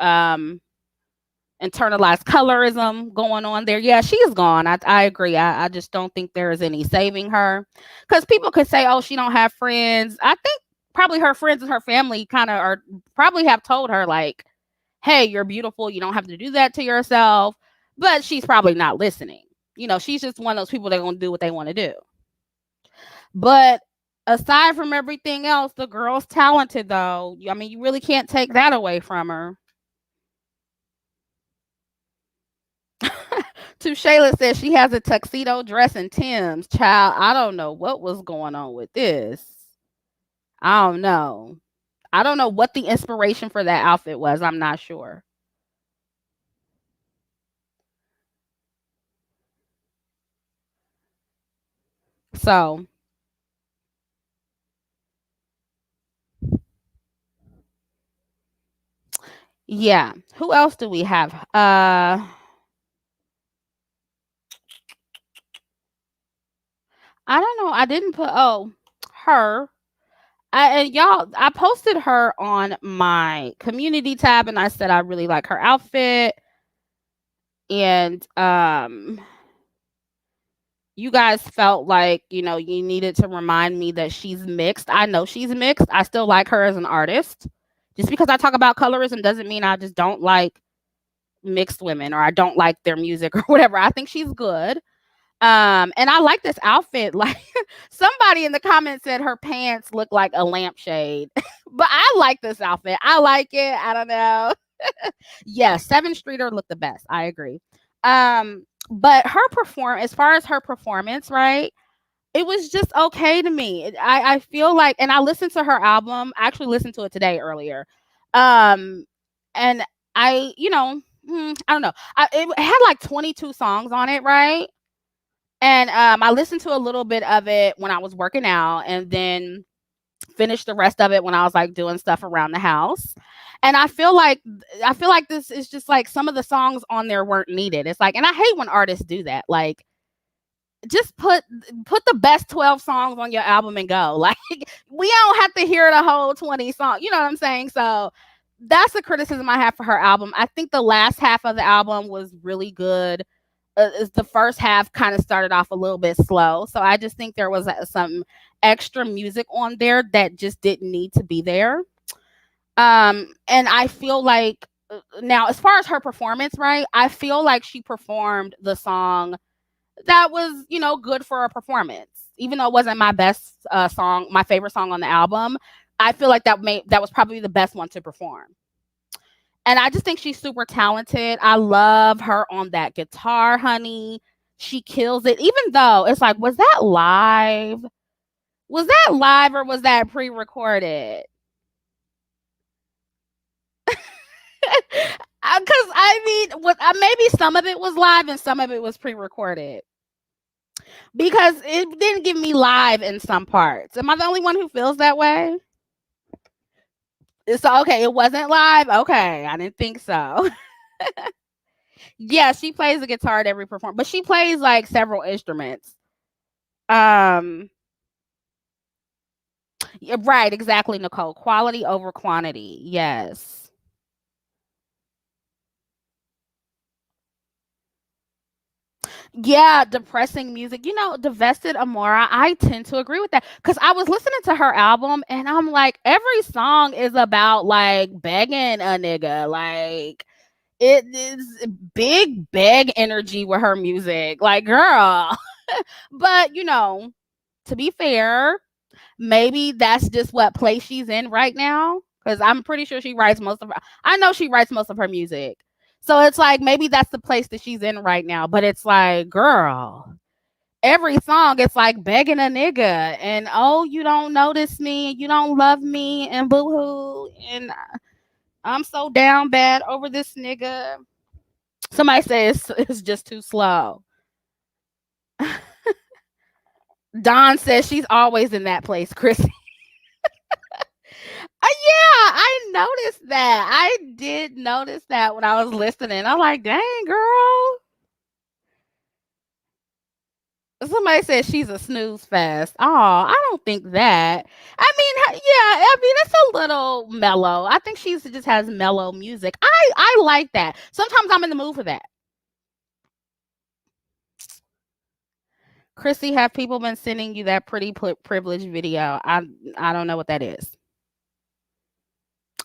internalized colorism going on there. Yeah, she's gone. I agree. I just don't think there is any saving her, because people could say, oh, she don't have friends. I think probably her friends and her family kind of are probably have told her, like, hey, you're beautiful, you don't have to do that to yourself, but she's probably not listening. She's just one of those people that are going to do what they want to do. But aside from everything else, the girl's talented, though. I mean, you really can't take that away from her. To Shayla says she has a tuxedo dress and Tim's. Child, I don't know what was going on with this. I don't know. I don't know what the inspiration for that outfit was. I'm not sure. So, yeah. Who else do we have? I don't know. I didn't put her. I posted her on my community tab and I said I really like her outfit. And you guys felt like, you needed to remind me that she's mixed. I know she's mixed. I still like her as an artist. Just because I talk about colorism doesn't mean I just don't like mixed women or I don't like their music or whatever. I think she's good. And I like this outfit. Like, somebody in the comments said her pants look like a lampshade. But I like this outfit. I like it. I don't know. Yeah, Sevyn Streeter looked the best. I agree. But as far as her performance, right? It was just okay to me. I feel like, and I listened to her album. I actually listened to it today earlier. And I, I don't know. It had like 22 songs on it, right? And I listened to a little bit of it when I was working out, and then finished the rest of it when I was like doing stuff around the house. And I feel like this is just like some of the songs on there weren't needed. It's like, and I hate when artists do that. Like, just put the best 12 songs on your album and go. Like, we don't have to hear the whole 20 songs. You know what I'm saying? So that's the criticism I have for her album. I think the last half of the album was really good. The first half kind of started off a little bit slow. So I just think there was some extra music on there that just didn't need to be there. And I feel like now, as far as her performance, right? I feel like she performed the song that was, good for a performance. Even though it wasn't my best song, my favorite song on the album, I feel like that was probably the best one to perform. And I just think she's super talented. I love her on that guitar, honey. She kills it. Even though it's like, was that live? Was that live or was that pre-recorded? Because maybe some of it was live and some of it was pre-recorded. Because it didn't give me live in some parts. Am I the only one who feels that way? So, okay, it wasn't live? Okay, I didn't think so. Yeah, she plays the guitar at every performance, but she plays like several instruments. Yeah, right, exactly, Nicole. Quality over quantity. Yes. Yeah, depressing music. Divested Amora, I tend to agree with that because I was listening to her album and I'm like, every song is about like begging a nigga. Like, it is big beg energy with her music. Like, girl. But, to be fair, maybe that's just what place she's in right now. Because I'm pretty sure I know she writes most of her music. So it's like, maybe that's the place that she's in right now. But it's like, girl, every song, it's like begging a nigga. And, oh, you don't notice me. You don't love me. And boo-hoo. And I'm so down bad over this nigga. Somebody says it's just too slow. Don says she's always in that place, Chrissy. Yeah, I noticed that. I did notice that when I was listening. I'm like, dang, girl. Somebody said she's a snooze fest. Oh, I don't think that. I mean, that's a little mellow. I think she just has mellow music. I like that. Sometimes I'm in the mood for that. Chrissy, have people been sending you that pretty privileged video? I don't know what that is.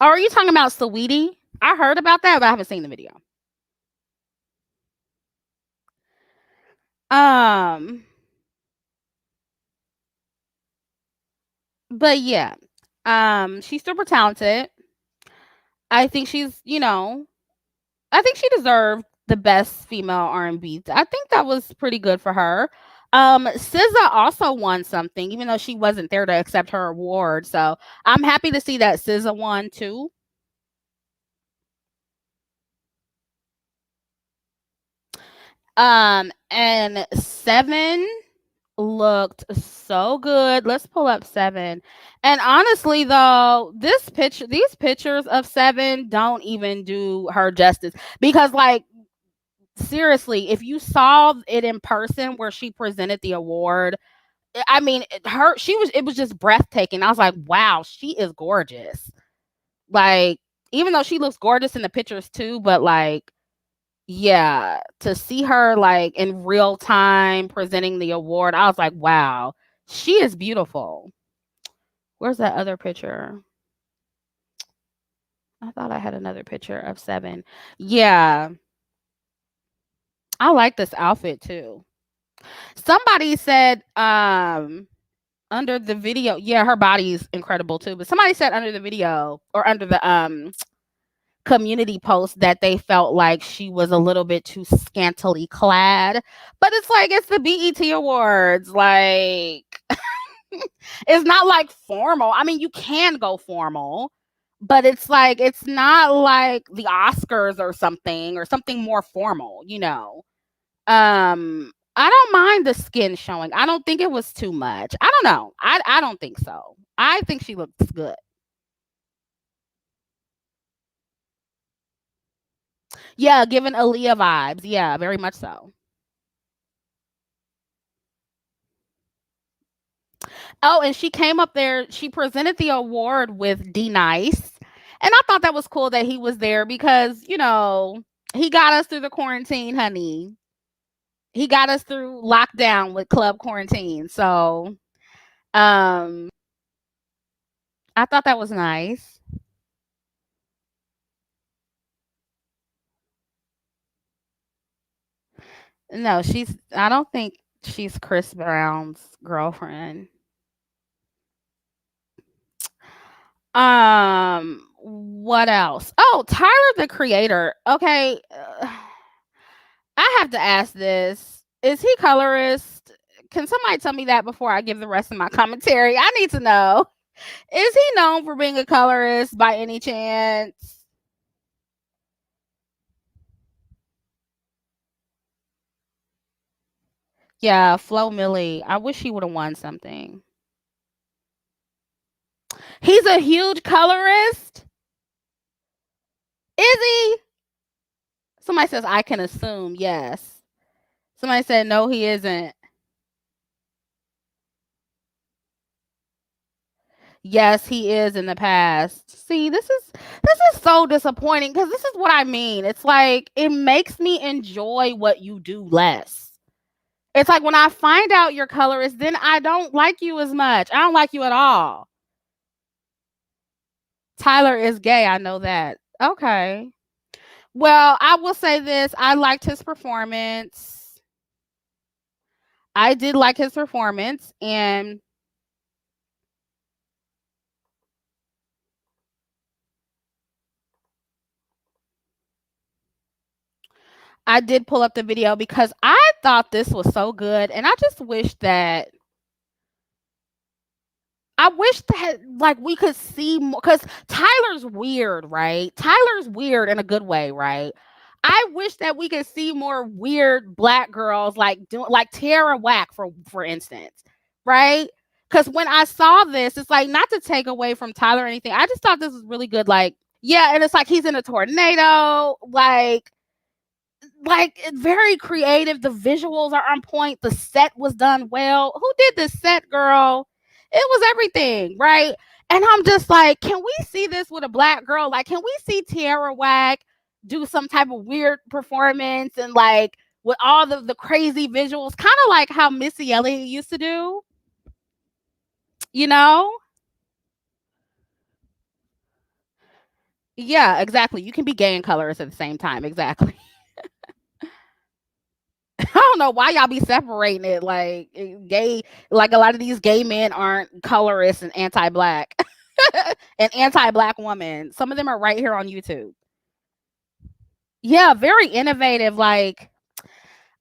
Oh, are you talking about Saweetie? I heard about that, but I haven't seen the video. But yeah, she's super talented. I think she's, I think she deserved the best female R&B. I think that was pretty good for her. SZA also won something, even though she wasn't there to accept her award. So I'm happy to see that SZA won too. And Sevyn looked so good. Let's pull up Sevyn. And honestly though, these pictures of Sevyn don't even do her justice, because like seriously, if you saw it in person where she presented the award, I mean, it was just breathtaking. I was like, wow, she is gorgeous. Like, even though she looks gorgeous in the pictures too, but like, yeah, to see her like in real time presenting the award, I was like, wow, she is beautiful. Where's that other picture? I thought I had another picture of Sevyn. Yeah. I like this outfit too. Somebody said under the video, yeah, her body is incredible too, but somebody said under the video or under the community post that they felt like she was a little bit too scantily clad. But it's like, it's the BET Awards. Like, it's not like formal. I mean, you can go formal, but it's like, it's not like the Oscars or something more formal, I don't mind the skin showing. I don't think it was too much. I don't know. I don't think so. I think she looks good. Yeah, giving Aaliyah vibes. Yeah, very much so. Oh, and she came up there. She presented the award with D Nice. And I thought that was cool that he was there because, he got us through the quarantine, honey. He got us through lockdown with club quarantine. So, I thought that was nice. No, I don't think she's Chris Brown's girlfriend. What else? Oh, Tyler the Creator. Okay, I have to ask this. Is he colorist? Can somebody tell me that before I give the rest of my commentary? I need to know. Is he known for being a colorist by any chance? Yeah, Flo Millie. I wish he would have won something. He's a huge colorist. Is he? Somebody says I can assume. Yes. Somebody said no, he isn't. Yes, he is in the past. See, this is so disappointing because this is what I mean. It's like it makes me enjoy what you do less. It's like when I find out your colorist, then I don't like you as much. I don't like you at all. Tyler is gay. I know that. Okay. Well, I will say this. I liked his performance. I did like his performance, and I did pull up the video because I thought this was so good, and I just wish that like we could see more, because Tyler's weird, right? Tyler's weird in a good way, right? I wish that we could see more weird black girls like Tierra Wack for instance, right? Because when I saw this, it's like, not to take away from Tyler or anything. I just thought this was really good. Like, yeah, and it's like he's in a tornado. Like, like very creative. The visuals are on point. The set was done well. Who did the set, girl? It was everything, right? And I'm just like, can we see this with a black girl? Like, can we see Tierra Wack do some type of weird performance and like with all the crazy visuals, kind of like how Missy Elliott used to do, you know? Yeah, exactly. You can be gay and colorist at the same time. Exactly. I don't know why y'all be separating it. Like gay, like a lot of these gay men aren't colorists and anti-black and anti-black woman. Some of them are right here on YouTube. Yeah, very innovative. Like,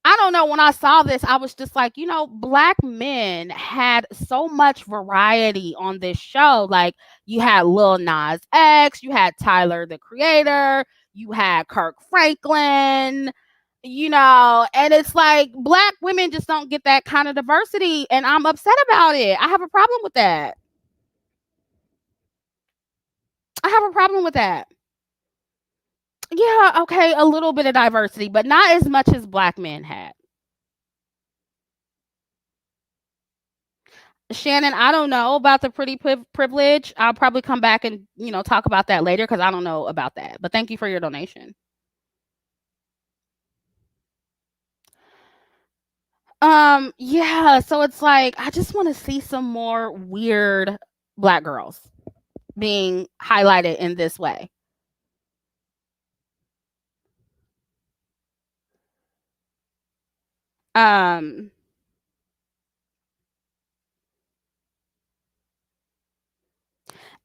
I don't know. When I saw this, I was just like, black men had so much variety on this show. Like, you had Lil Nas X, you had Tyler the Creator, you had Kirk Franklin, and it's like black women just don't get that kind of diversity. And I'm upset about it. I have a problem with that. I have a problem with that. Yeah, okay, a little bit of diversity, but not as much as black men had. Shannon, I don't know about the pretty privilege. I'll probably come back and, talk about that later because I don't know about that. But thank you for your donation. Yeah, so it's like I just want to see some more weird black girls being highlighted in this way. Um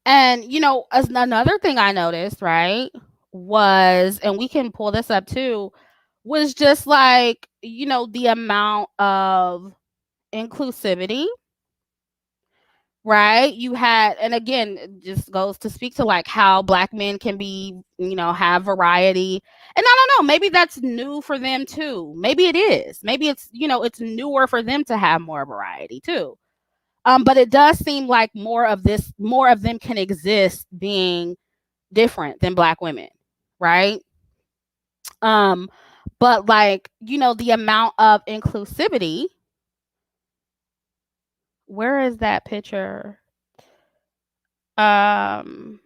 And as another thing I noticed, right, was, and we can pull this up too, was just like, the amount of inclusivity, right? You had, and again, it just goes to speak to like how black men can be, have variety. And I don't know, maybe that's new for them too. Maybe it is. Maybe it's, it's newer for them to have more variety too. But it does seem like more of them can exist being different than black women, right? But like, the amount of inclusivity. Where is that picture? Um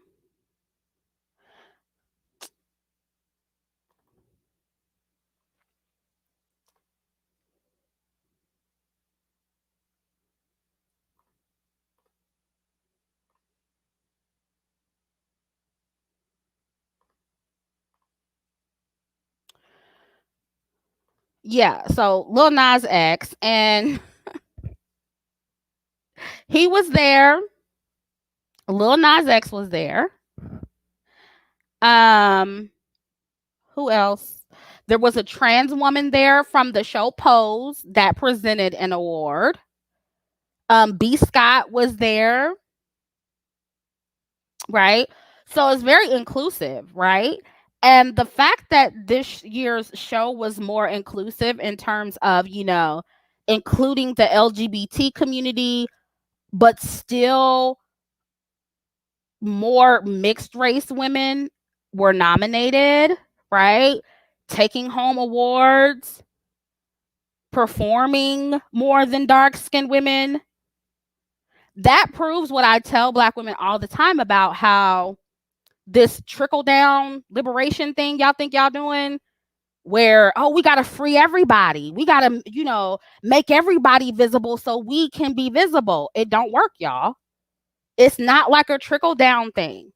yeah, so Lil Nas X, and he was there. Lil Nas X was there. Who else? There was a trans woman there from the show Pose that presented an award. B. Scott was there, right? So it's very inclusive, right? And the fact that this year's show was more inclusive in terms of, including the LGBT community, but still more mixed race women were nominated, right? Taking home awards, performing more than dark skinned women. That proves what I tell black women all the time about how this trickle down liberation thing y'all think y'all doing, where, oh, we got to free everybody. We got to, make everybody visible so we can be visible. It don't work, y'all. It's not like a trickle down thing.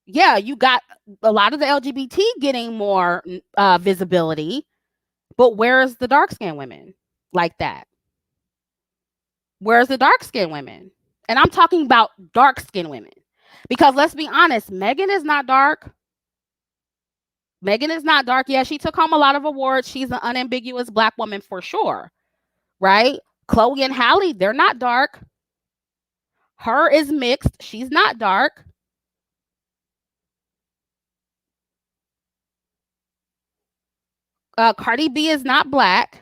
Yeah, you got a lot of the LGBT getting more visibility, but where's the dark skinned women like that? Where's the dark skinned women? And I'm talking about dark skinned women. Because let's be honest, Megan is not dark. Megan is not dark. Yeah, she took home a lot of awards. She's an unambiguous black woman for sure. Right? Chloe and Halle, they're not dark. H.E.R is mixed. She's not dark. Cardi B is not black.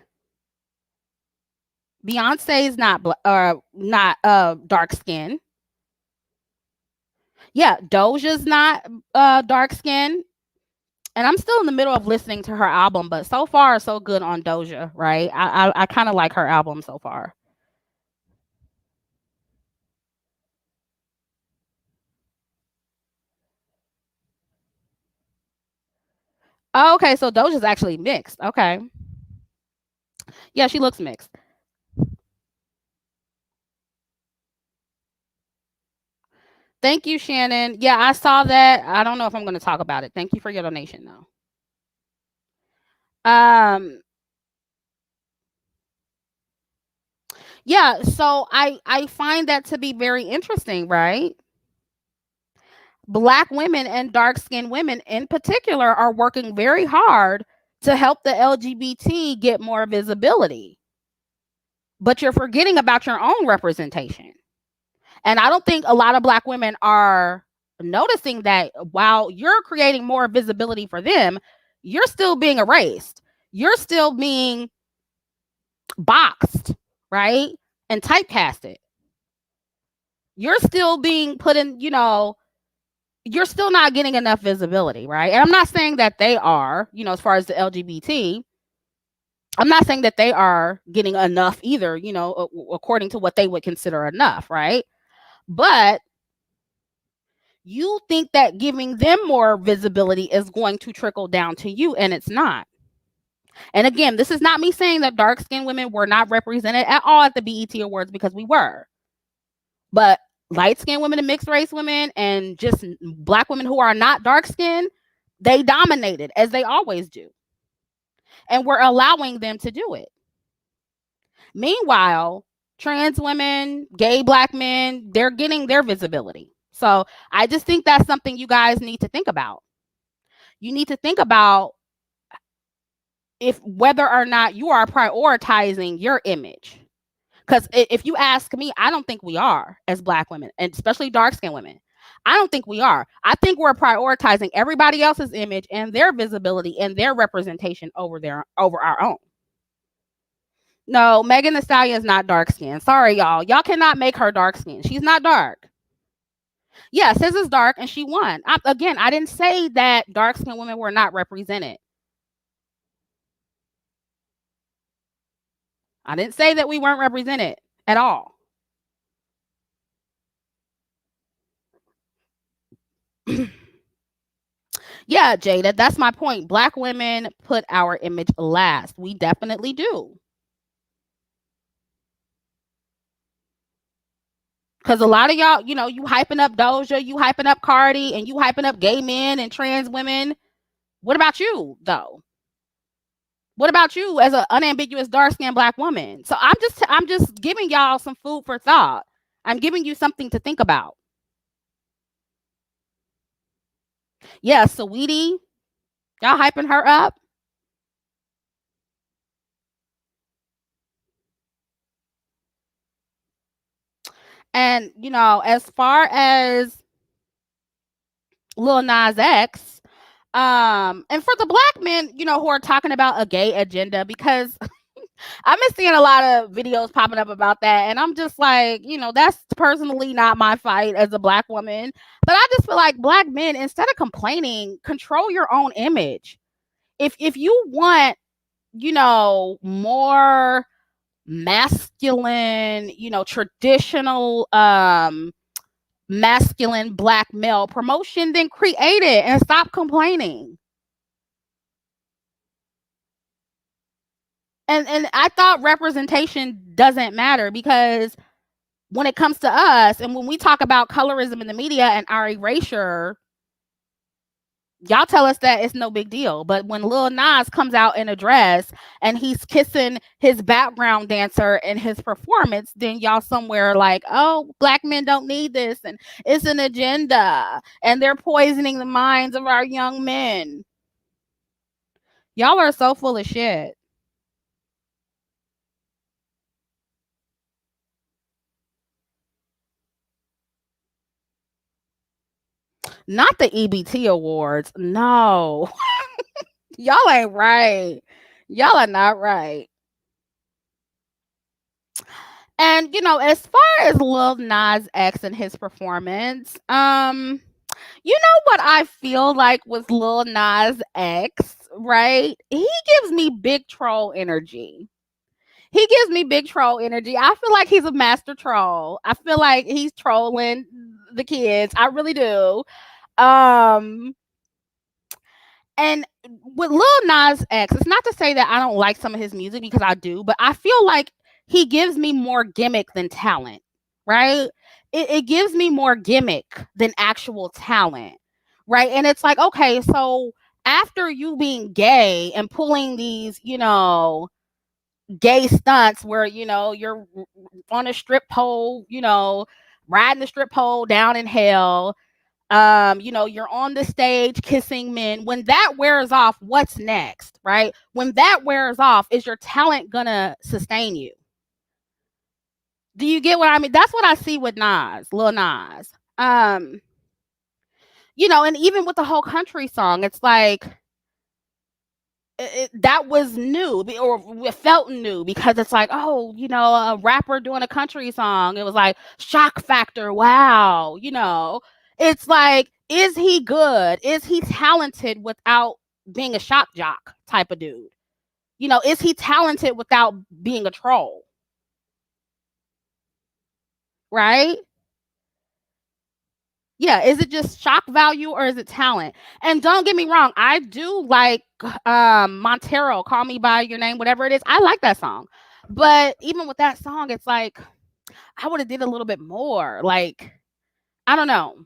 Beyonce is not dark skin. Yeah, Doja's not dark skin. And I'm still in the middle of listening to her album, but so far so good on Doja, right? I kind of like her album so far. Oh, okay, so Doja's actually mixed. Okay. Yeah, she looks mixed. Thank you, Shannon. Yeah, I saw that. I don't know if I'm going to talk about it. Thank you for your donation, though. Yeah, so I find that to be very interesting, right? Black women and dark-skinned women in particular are working very hard to help the LGBT get more visibility. But you're forgetting about your own representation. And I don't think a lot of black women are noticing that while you're creating more visibility for them, you're still being erased. You're still being boxed, right? And typecasted. You're still being put in, you're still not getting enough visibility, right? And I'm not saying that they are, as far as the LGBT, I'm not saying that they are getting enough either, according to what they would consider enough, right? But you think that giving them more visibility is going to trickle down to you, and it's not. And again, this is not me saying that dark-skinned women were not represented at all at the BET Awards, because we were. But light-skinned women and mixed race women and just black women who are not dark-skinned, they dominated, as they always do. And we're allowing them to do it. Meanwhile, trans women, gay black men, they're getting their visibility. So I just think that's something you guys need to think about. You need to think about whether or not you are prioritizing your image. Because if you ask me, I don't think we are, as black women, and especially dark-skinned women. I don't think we are. I think we're prioritizing everybody else's image and their visibility and their representation over our own. No, Megan Thee Stallion is not dark-skinned. Sorry, y'all. Y'all cannot make her dark-skinned. She's not dark. Yeah, SZA is dark, and she won. Again, I didn't say that dark-skinned women were not represented. I didn't say that we weren't represented at all. Yeah, Jada, that's my point. Black women put our image last. We definitely do. Because a lot of y'all, you hyping up Doja, you hyping up Cardi, and you hyping up gay men and trans women. What about you, though? What about you as an unambiguous dark-skinned black woman? So I'm just giving y'all some food for thought. I'm giving you something to think about. Yeah, Saweetie, y'all hyping her up. And, as far as Lil Nas X, and for the black men, who are talking about a gay agenda, because I've been seeing a lot of videos popping up about that, and I'm just like, that's personally not my fight as a black woman. But I just feel like black men, instead of complaining, control your own image. If you want, more masculine, traditional masculine black male promotion, then create it and stop complaining. And I thought representation doesn't matter, because when it comes to us and when we talk about colorism in the media and our erasure, y'all tell us that it's no big deal. But when Lil Nas comes out in a dress and he's kissing his background dancer in his performance, then y'all somewhere like, oh, black men don't need this, and it's an agenda, and they're poisoning the minds of our young men. Y'all are so full of shit. Not the EBT Awards. No. Y'all ain't right. Y'all are not right. And as far as Lil Nas X and his performance, You know what I feel like with Lil Nas X, right? He gives me big troll energy. He gives me big troll energy. I feel like he's a master troll. I feel like he's trolling the kids. I really do. Um and with Lil Nas X, it's not to say that I don't like some of his music because I do, but I feel like he gives me more gimmick than talent, right? It gives me more gimmick than actual talent, right? And it's like, okay, so after you being gay and pulling these, gay stunts where, you're on a strip pole, riding the strip pole down in hell, you're on the stage kissing men. When that wears off, what's next, right? When that wears off, is your talent gonna sustain you? Do you get what I mean? That's what I see with Lil Nas. And even with the whole country song, it's like that was new, or it felt new, because it's like, oh, a rapper doing a country song. It was like shock factor. Wow. It's like, is he good? Is he talented without being a shock jock type of dude? Is he talented without being a troll? Right? Yeah, is it just shock value or is it talent? And don't get me wrong, I do like Montero, Call Me by Your Name, whatever it is. I like that song. But even with that song, it's like I would have did a little bit more. Like, I don't know.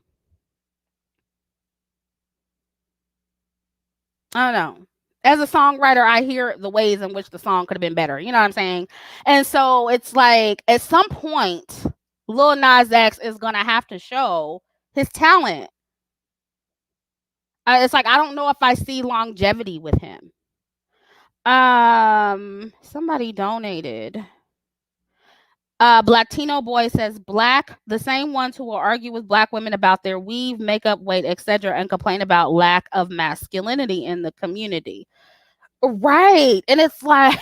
As a songwriter, I hear the ways in which the song could have been better. You know what I'm saying? And so it's like at some point, Lil Nas X is gonna have to show his talent. It's like I don't know if I see longevity with him. Somebody donated. Latino boy says, black, the same ones who will argue with black women about their weave, makeup, weight, etc., and complain about lack of masculinity in the community. Right. And it's like,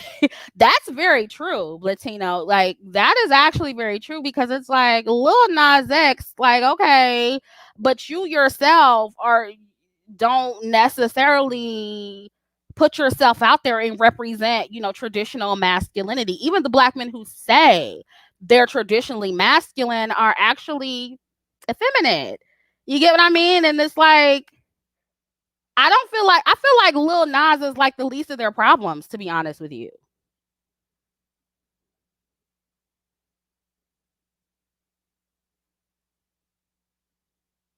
that's very true, Latino. Like, that is actually very true, because it's like Lil Nas X, like, okay, but you yourself don't necessarily put yourself out there and represent, traditional masculinity. Even the black men who say they're traditionally masculine are actually effeminate. You get what I mean? And it's like, I feel like Lil Nas is like the least of their problems, to be honest with you.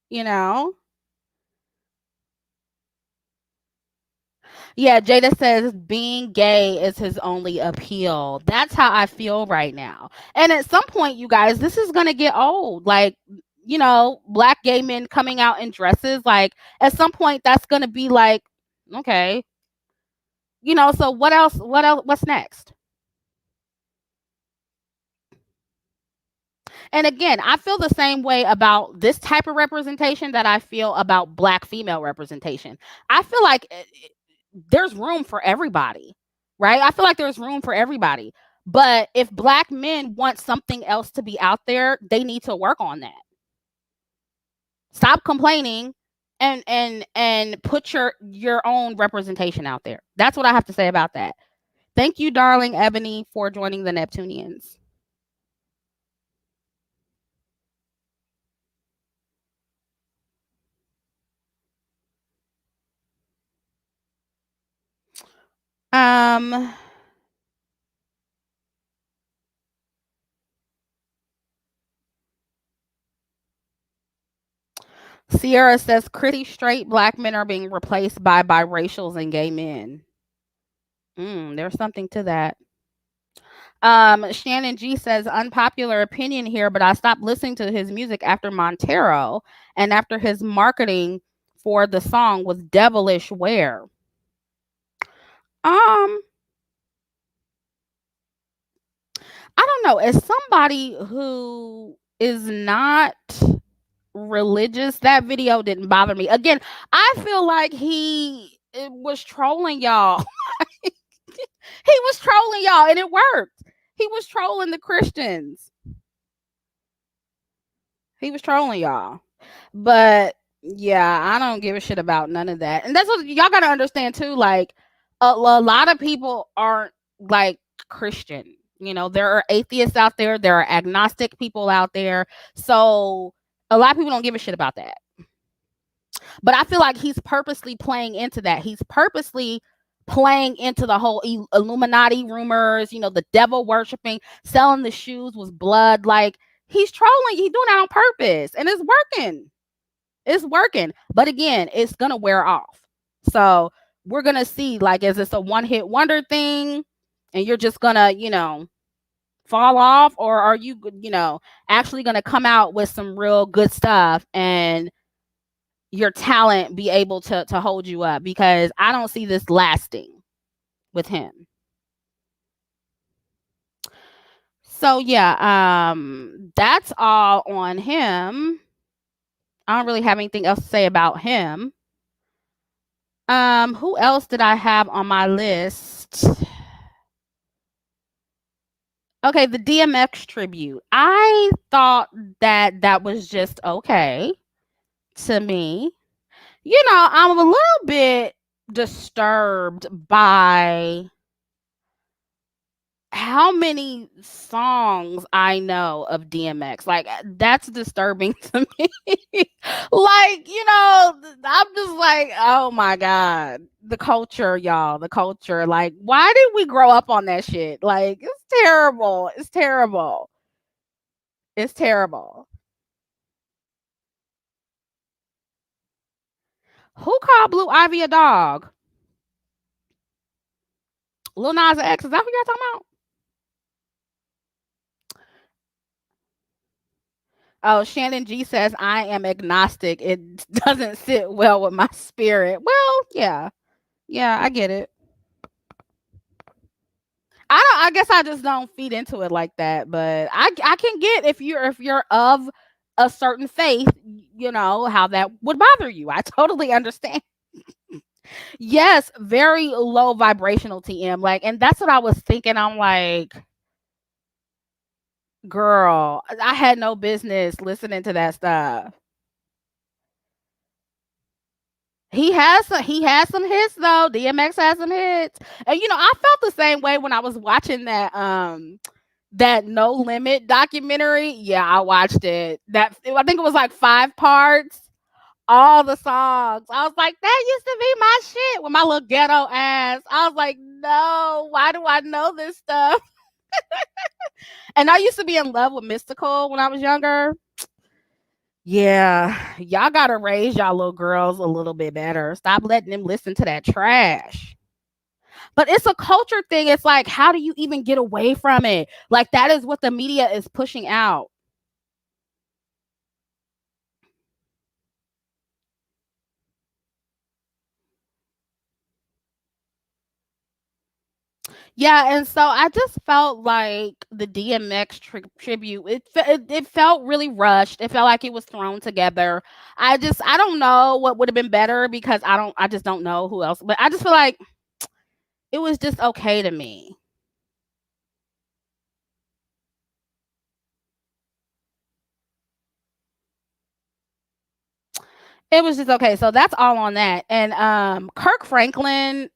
You know? Yeah, Jada says being gay is his only appeal. That's how I feel right now. And at some point, you guys, this is going to get old. Like, black gay men coming out in dresses, like at some point that's going to be like, okay. So what else? What's next? And again, I feel the same way about this type of representation that I feel about black female representation. I feel like there's room for everybody, right? I feel like there's room for everybody. But if black men want something else to be out there, they need to work on that. Stop complaining and put your own representation out there. That's what I have to say about that. Thank you, darling Ebony, for joining the Neptunians. Sierra says pretty straight black men are being replaced by biracials and gay men. There's something to that. Shannon G says, unpopular opinion here, but I stopped listening to his music after Montero and after his marketing for the song was devilish. Where? I don't know. As somebody who is not religious, that video didn't bother me. Again, I feel like he was trolling y'all. He was trolling y'all and it worked. He was trolling the Christians. He was trolling y'all. But Yeah, I don't give a shit about none of that. And that's what y'all gotta understand too. Like, a lot of people aren't like Christian. You know, there are atheists out there. There are agnostic people out there. So a lot of people don't give a shit about that. But I feel like he's purposely playing into that. He's purposely playing into the whole Illuminati rumors. You know, the devil worshiping, selling the shoes with blood. Like, he's trolling. He's doing that on purpose, and it's working. It's working. But again, it's gonna wear off. So we're gonna see, like, is this a one-hit wonder thing and you're just gonna, fall off, or are you, actually gonna come out with some real good stuff and your talent be able to hold you up? Because I don't see this lasting with him. So yeah, that's all on him. I don't really have anything else to say about him. Who else did I have on my list? Okay, the DMX tribute. I thought that was just okay to me. I'm a little bit disturbed by how many songs I know of DMX. Like, that's disturbing to me. Like, I'm just like, oh my God. The culture, y'all. The culture. Like, why did we grow up on that shit? Like, it's terrible. It's terrible. It's terrible. Who called Blue Ivy a dog? Lil Nas X. Is that who y'all talking about? Oh, Shannon G says, I am agnostic. It doesn't sit well with my spirit. Well, yeah. Yeah, I get it. I guess I just don't feed into it like that, but I can get if you're of a certain faith, how that would bother you. I totally understand. Yes, very low vibrational TM. Like, and that's what I was thinking. I'm like, girl, I had no business listening to that stuff. He has some hits though. DMX has some hits. And I felt the same way when I was watching that No Limit documentary. Yeah, I watched it. I think it was like 5 parts. All the songs. I was like, that used to be my shit with my little ghetto ass. I was like, no, why do I know this stuff? And I used to be in love with Mystical when I was younger. Yeah, y'all gotta raise y'all little girls a little bit better. Stop letting them listen to that trash. But it's a culture thing. It's like, how do you even get away from it? Like, that is what the media is pushing out. Yeah, and so I just felt like the DMX tribute. It felt really rushed. It felt like it was thrown together. I don't know what would have been better, because I just don't know who else. But I just feel like it was just okay to me. It was just okay. So that's all on that. And Kirk Franklin,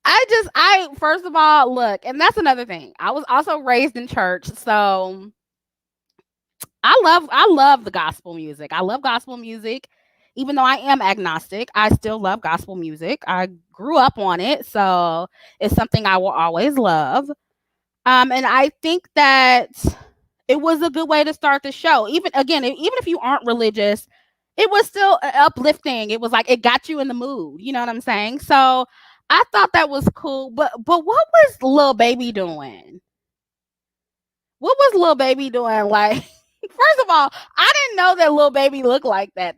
I first of all, look, and that's another thing. I was also raised in church, so I love the gospel music. I love gospel music. Even though I am agnostic, I still love gospel music. I grew up on it, so it's something I will always love. And I think that it was a good way to start the show. Even if you aren't religious, it was still uplifting. It was like it got you in the mood. You know what I'm saying? So I thought that was cool. But what was Lil Baby doing? What was Lil Baby doing? Like, first of all, I didn't know that Lil Baby looked like that.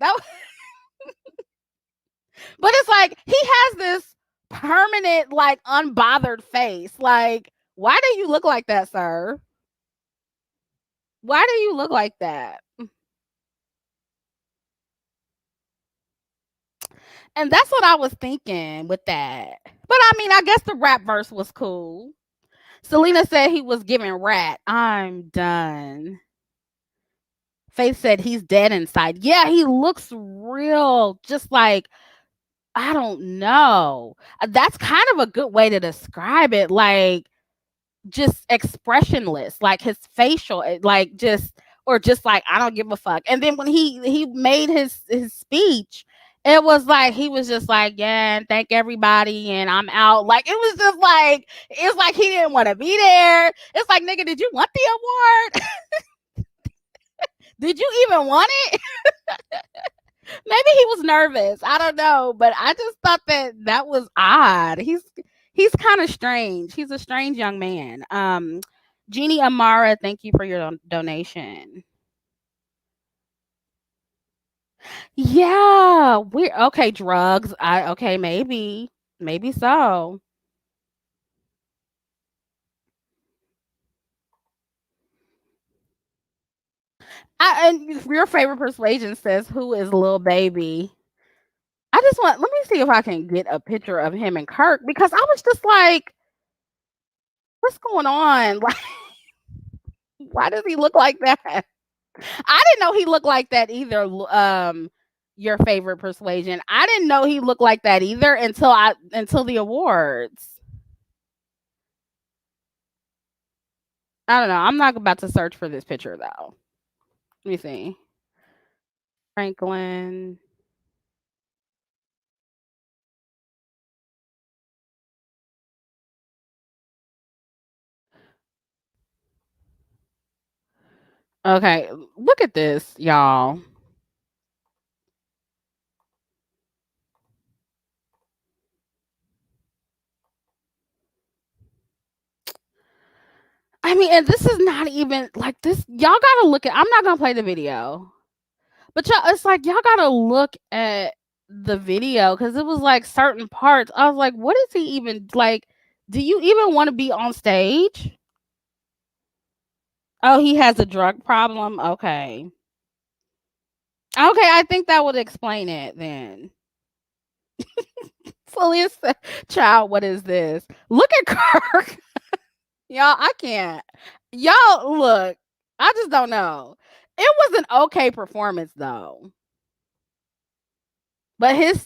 But it's like he has this permanent, like, unbothered face. Like, why do you look like that, sir? Why do you look like that? And that's what I was thinking with that. But I mean, I guess the rap verse was cool. Selena said he was giving rat. I'm done. Faith said he's dead inside. Yeah, he looks real, just like, I don't know. That's kind of a good way to describe it. Like, just expressionless, like his facial, like just like, I don't give a fuck. And then when he made his speech, it was like he was just like, yeah, and thank everybody, and I'm out. Like, it was just like, it's like he didn't want to be there. It's like, nigga, did you want the award? Did you even want it? Maybe he was nervous. I don't know, but I just thought that was odd. He's kind of strange. He's a strange young man. Jeannie Amara, thank you for your donation. Yeah, we're okay. Drugs. Okay, maybe so. And your favorite persuasion says, who is Lil Baby? I just let me see if I can get a picture of him and Kirk, because I was just like, what's going on? Like, why does he look like that? I didn't know he looked like that either. Your favorite persuasion. I didn't know he looked like that either until the awards. I don't know. I'm not about to search for this picture though. Let me see. Franklin. Okay, look at this, y'all. I mean, and this is not even like this. Y'all gotta look at. I'm not gonna play the video, but y'all, it's like y'all gotta look at the video, because it was like certain parts. I was like, what is he even like? Do you even want to be on stage? Oh, he has a drug problem. Okay. Okay, I think that would explain it then. Fully, child. What is this? Look at Kirk. Y'all, I can't. Y'all, look, I just don't know. It was an okay performance though. But his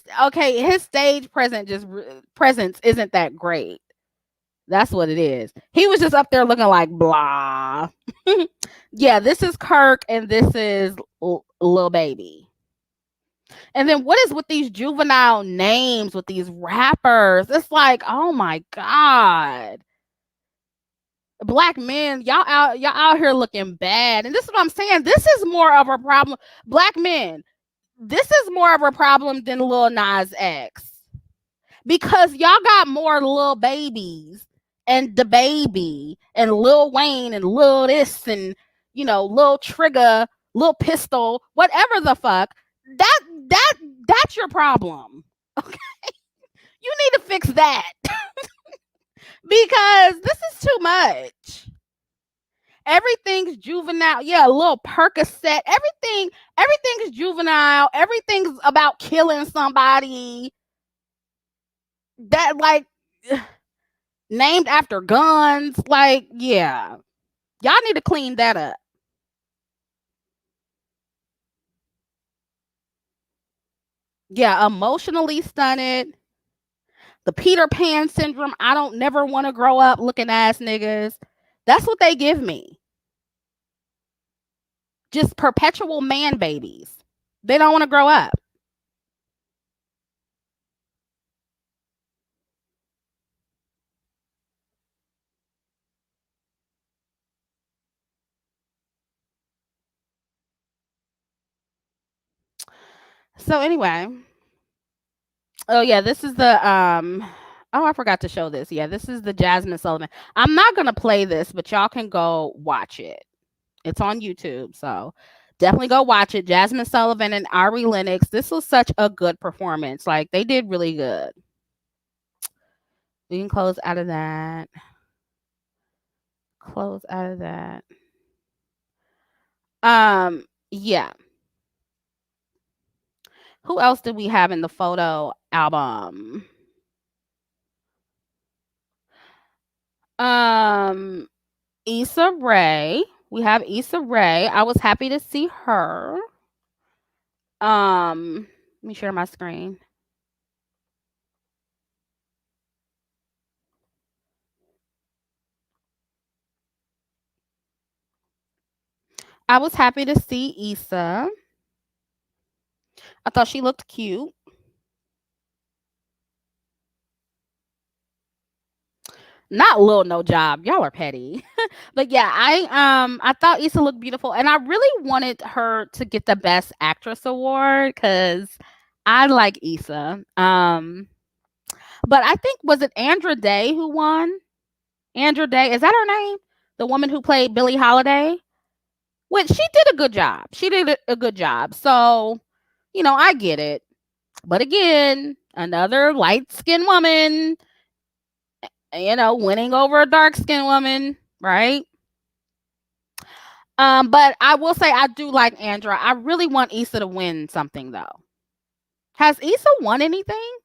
stage presence isn't that great. That's what it is. He was just up there looking like blah. Yeah, this is Kirk and this is Lil Baby. And then what is with these juvenile names with these rappers? It's like, oh my God. Black men, y'all out here looking bad. And this is what I'm saying. This is more of a problem. Black men, this is more of a problem than Lil Nas X. Because y'all got more Lil Babies and Dababy and Lil Wayne and Lil this and Lil Trigger, Lil Pistol, whatever the fuck. That's your problem. Okay. You need to fix that. Because this is too much. Everything's juvenile. Yeah, a little Percocet. Everything's juvenile. Everything's about killing somebody. That like named after guns. Like, yeah. Y'all need to clean that up. Yeah, emotionally stunted. The Peter Pan syndrome. I don't never want to grow up looking ass niggas. That's what they give me. Just perpetual man babies. They don't want to grow up. So anyway. Oh yeah, this is the oh, I forgot to show this. Yeah, this is the Jazmine Sullivan. I'm not gonna play this, but y'all can go watch it. It's on YouTube, so definitely go watch it. Jazmine Sullivan and Ari Lennox. This was such a good performance. Like, they did really good. We can close out of that. Close out of that. Yeah. Who else did we have in the photo album? Issa Rae. We have Issa Rae. I was happy to see her. Let me share my screen. I was happy to see Issa. I thought she looked cute. Not Lil No Job. Y'all are petty. But yeah, I thought Issa looked beautiful and I really wanted her to get the best actress award cuz I like Issa. But I think was it Andra Day who won? Andra Day, is that her name? The woman who played Billie Holiday? Which she did a good job. She did a good job. So, I get it. But again, another light-skinned woman, winning over a dark-skinned woman, right? But I will say I do like Andra. I really want Issa to win something though. Has Issa won anything?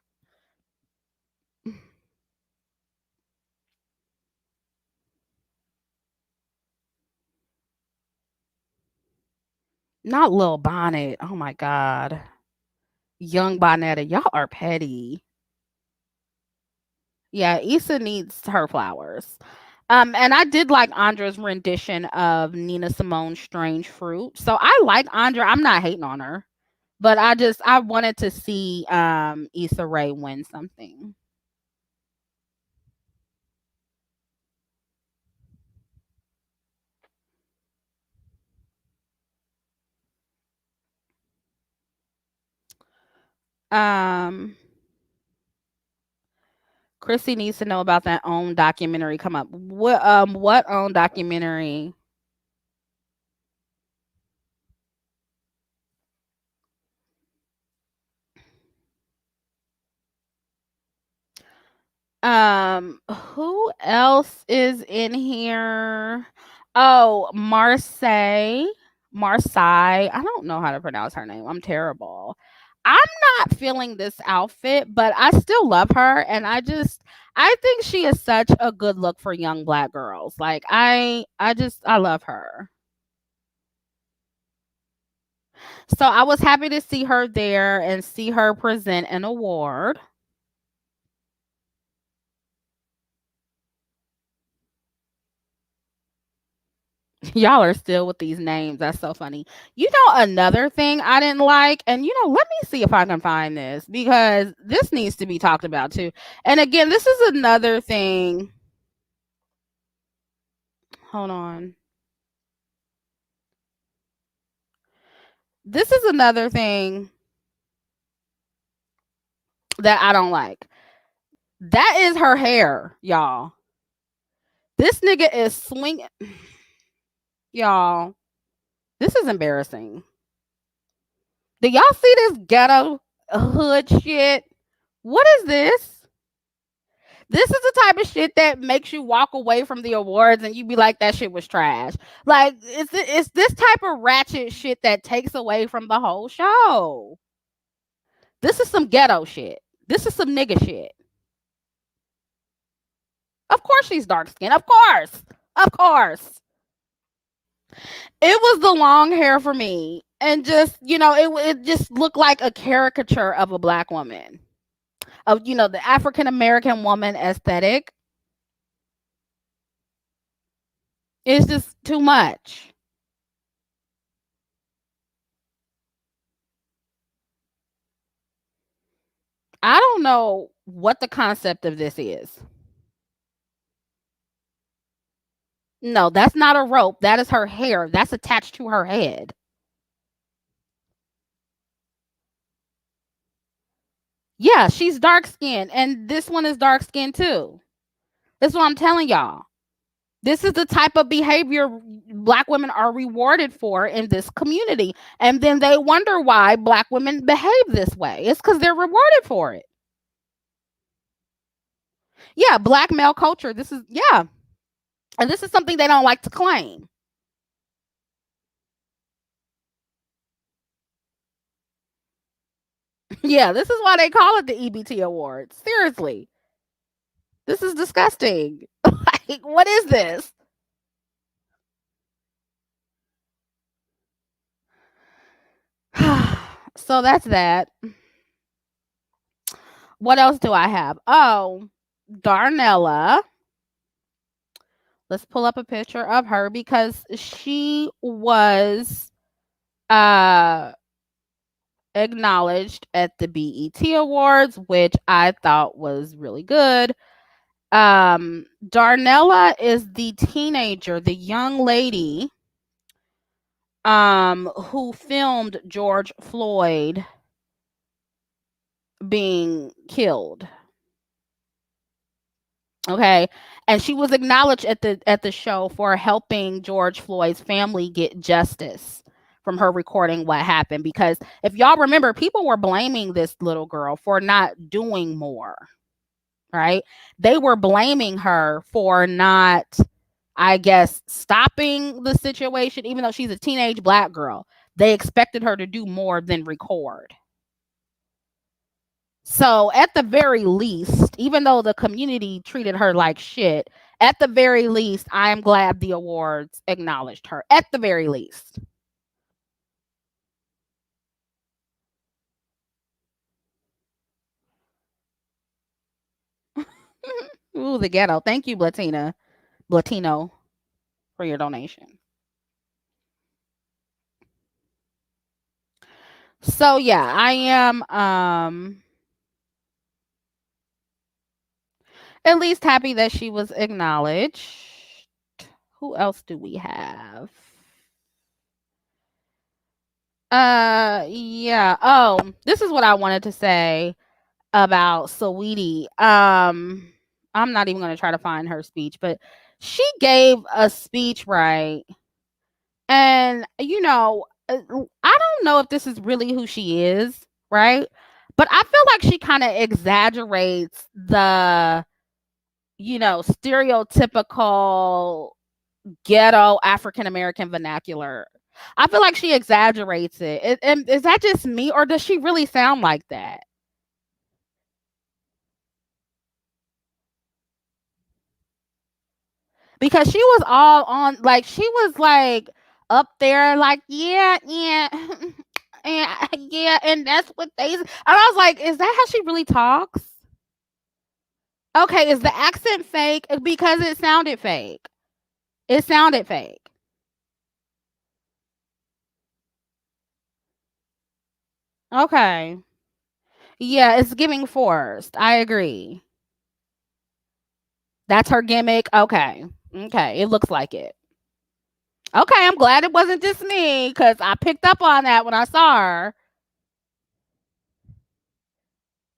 Not Lil Bonnet. Oh my god. Young Bonetta. Y'all are petty. Yeah, Issa needs her flowers. And I did like Andra's rendition of Nina Simone's Strange Fruit. So I like Andra. I'm not hating on her. But I wanted to see Issa Rae win something. Um Chrissy needs to know about that OWN documentary come up. What OWN documentary? Who else is in here? Oh, Marsai. I don't know how to pronounce her name. I'm terrible. I'm not feeling this outfit, but I still love her and I think she is such a good look for young black girls. Like I love her. So I was happy to see her there and see her present an award. Y'all are still with these names. That's so funny. Another thing I didn't like, and let me see if I can find this because this needs to be talked about too. And again, this is another thing. Hold on. This is another thing that I don't like. That is her hair, y'all. This nigga is swinging. Y'all, this is embarrassing. Do y'all see this ghetto hood shit? What is this? This is the type of shit that makes you walk away from the awards and you be like, that shit was trash. Like, it's this type of ratchet shit that takes away from the whole show. This is some ghetto shit. This is some nigga shit. Of course she's dark skinned. Of course. Of course. It was the long hair for me. And just, it just looked like a caricature of a black woman. Of, the African American woman aesthetic. It's just too much. I don't know what the concept of this is. No, that's not a rope. That is her hair. That's attached to her head. Yeah, she's dark skinned, and this one is dark skinned too. That's what I'm telling y'all. This is the type of behavior black women are rewarded for in this community. And then they wonder why black women behave this way. It's because they're rewarded for it. Yeah, black male culture. Yeah. And this is something they don't like to claim. Yeah, this is why they call it the EBT Awards. Seriously. This is disgusting. Like, what is this? So that's that. What else do I have? Oh, Darnella. Let's pull up a picture of her because she was uh acknowledged at the BET Awards, which I thought was really good. Darnella is the teenager, the young lady who filmed George Floyd being killed. Okay. And she was acknowledged at the show for helping George Floyd's family get justice from her recording what happened, because if y'all remember, people were blaming this little girl for not doing more, right? They were blaming her for not, I guess, stopping the situation, even though she's a teenage black girl. They expected her to do more than record. So at the very least, even though the community treated her like shit, at the very least, I am glad the awards acknowledged her. At the very least. Ooh, the ghetto. Thank you, Latino, for your donation. So yeah, I am at least happy that she was acknowledged. Who else do we have? Yeah. Oh, this is what I wanted to say about Saweetie. I'm not even gonna try to find her speech, but she gave a speech, right? And I don't know if this is really who she is, right? But I feel like she kind of exaggerates the, stereotypical ghetto African American vernacular. I feel like she exaggerates it. And is that just me, or does she really sound like that? Because she was all on, like, she was like up there, like, yeah, yeah, and yeah, and that's what they. And I was like, is that how she really talks? Okay, is the accent fake? Because it sounded fake. It sounded fake. Okay. Yeah, it's giving forced. I agree. That's her gimmick. Okay. Okay. It looks like it. Okay, I'm glad it wasn't just me because I picked up on that when I saw her.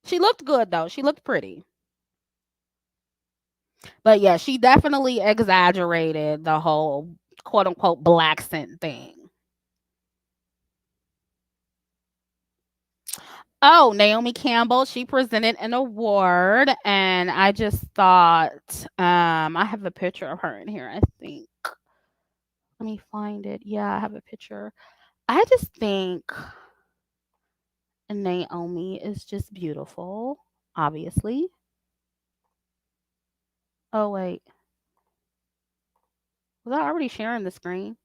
She looked good though. She looked pretty. But yeah, she definitely exaggerated the whole quote unquote black scent thing. Oh, Naomi Campbell, she presented an award, and I just thought, I have a picture of her in here, I think. Let me find it. Yeah, I have a picture. I just think Naomi is just beautiful, obviously. Oh, wait. Was I already sharing the screen?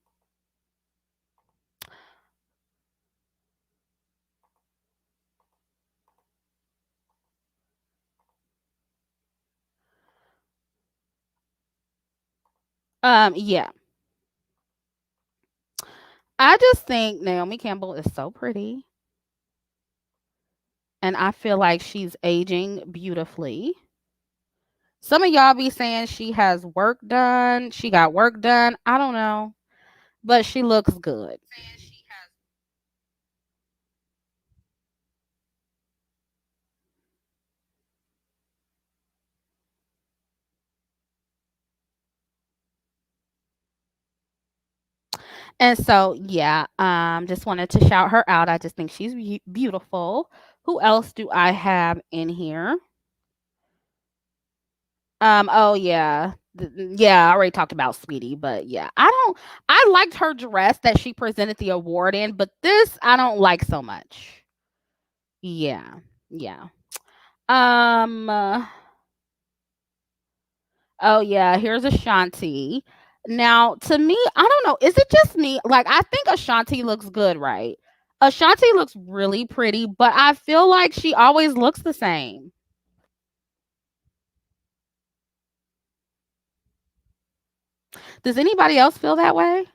Yeah. I just think Naomi Campbell is so pretty, and I feel like she's aging beautifully. Some of y'all be saying she has work done. She got work done. I don't know, but she looks good. And so, yeah, just wanted to shout her out. I just think she's beautiful. Who else do I have in here? Oh yeah. Yeah, I already talked about Sweetie, but yeah. I liked her dress that she presented the award in, but this I don't like so much. Yeah. Yeah. Um oh yeah, here's Ashanti. Now, to me, I don't know, is it just me? Like, I think Ashanti looks good, right? Ashanti looks really pretty, but I feel like she always looks the same. Does anybody else feel that way?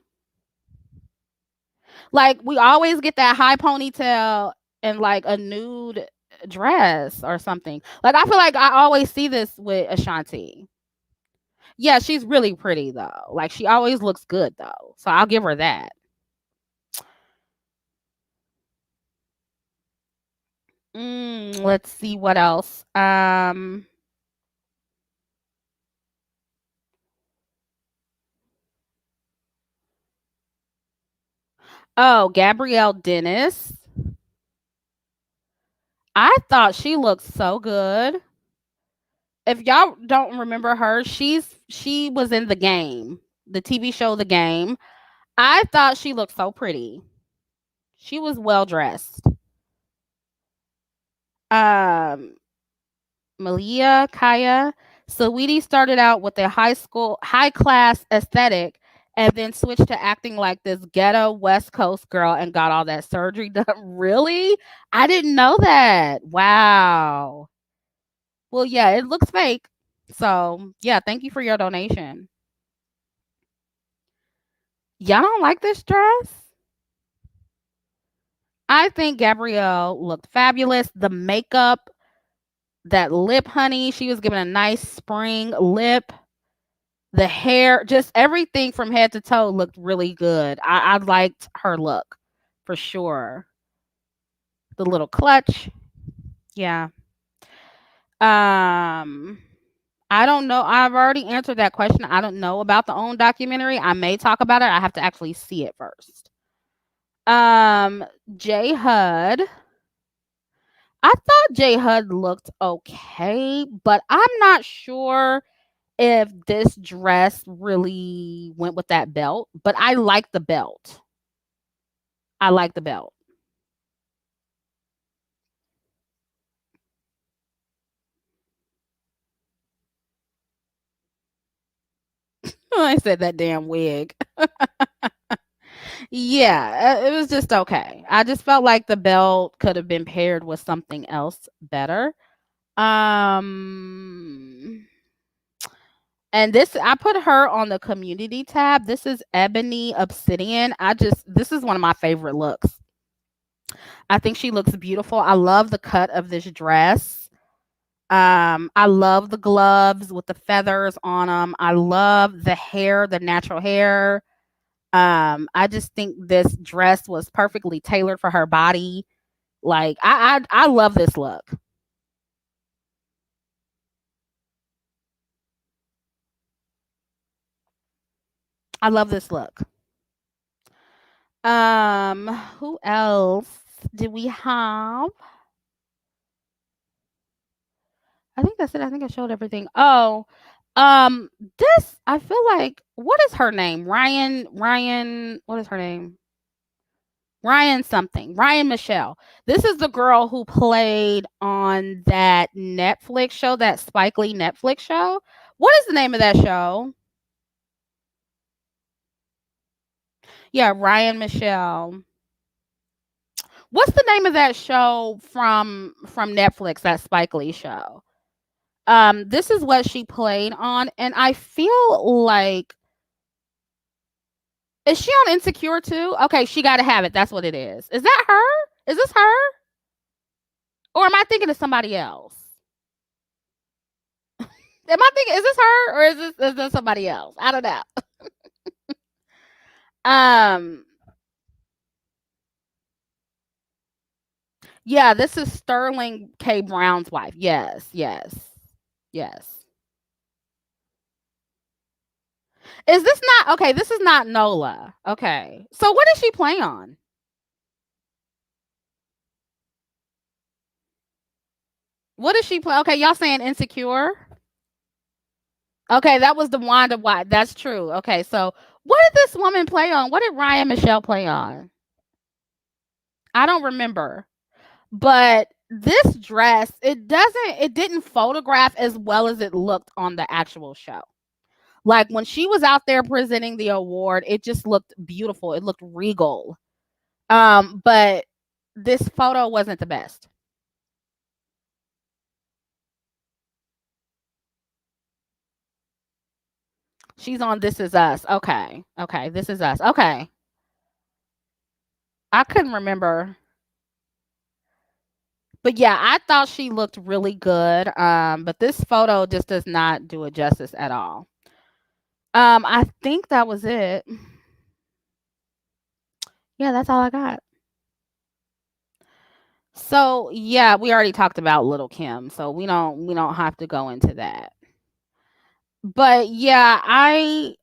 Like we always get that high ponytail and like a nude dress or something. Like I feel like I always see this with Ashanti. Yeah, she's really pretty though. Like she always looks good though. So I'll give her that. Let's see what else. Oh, Gabrielle Dennis. I thought she looked so good. If y'all don't remember her, she was in The Game, the TV show The Game. I thought she looked so pretty. She was well dressed. Um, Malia Kaya Saweetie started out with a high class aesthetic and then switched to acting like this ghetto West Coast girl and got all that surgery done. Really? I didn't know that. Wow. Well, yeah, it looks fake. So, yeah, thank you for your donation. Y'all don't like this dress? I think Gabrielle looked fabulous. The makeup, that lip, honey, she was given a nice spring lip. The hair, just everything from head to toe looked really good. I liked her look for sure. The little clutch. Yeah. I don't know. I've already answered that question. I don't know about the OWN documentary. I may talk about it. I have to actually see it first. J HUD. I thought J HUD looked okay, but I'm not sure if this dress really went with that belt, but I like the belt. I like the belt. I said that damn wig. Yeah, it was just okay. I just felt like the belt could have been paired with something else better. Um and this I put her on the community tab. This is Ebony Obsidian. This is one of my favorite looks. I think she looks beautiful. I love the cut of this dress. I love the gloves with the feathers on them. I love the hair, the natural hair. I just think this dress was perfectly tailored for her body. Like I love this look. I love this look. Who else did we have? I think that's it. I think I showed everything. Oh, this I feel like what is her name? Ryan, what is her name? Ryan something. Ryan Michelle. This is the girl who played on that Netflix show, that Spike Lee Netflix show. What is the name of that show? Yeah, Ryan Michelle. What's the name of that show from Netflix, that Spike Lee show? This is what she played on, and I feel like is she on Insecure too? Okay, She Gotta Have It. That's what it is. Is that her? Is this her? Or am I thinking of somebody else? Am I thinking is this her or is this somebody else? I don't know. um yeah, this is Sterling K. Brown's wife. Yes, yes, yes. Is this not okay? This is not Nola. Okay. So what does she play on? What does she play? Okay, y'all saying Insecure? Okay, that was the Wanda White. That's true. Okay, so what did this woman play on? What did Ryan Michelle play on? I don't remember. But this dress, it didn't photograph as well as it looked on the actual show. Like when she was out there presenting the award, it just looked beautiful. It looked regal. But this photo wasn't the best. She's on This Is Us. Okay. Okay. This Is Us. Okay. I couldn't remember. But yeah, I thought she looked really good. But this photo just does not do it justice at all. I think that was it. Yeah, that's all I got. So yeah, we already talked about Little Kim, so we don't have to go into that. But yeah, I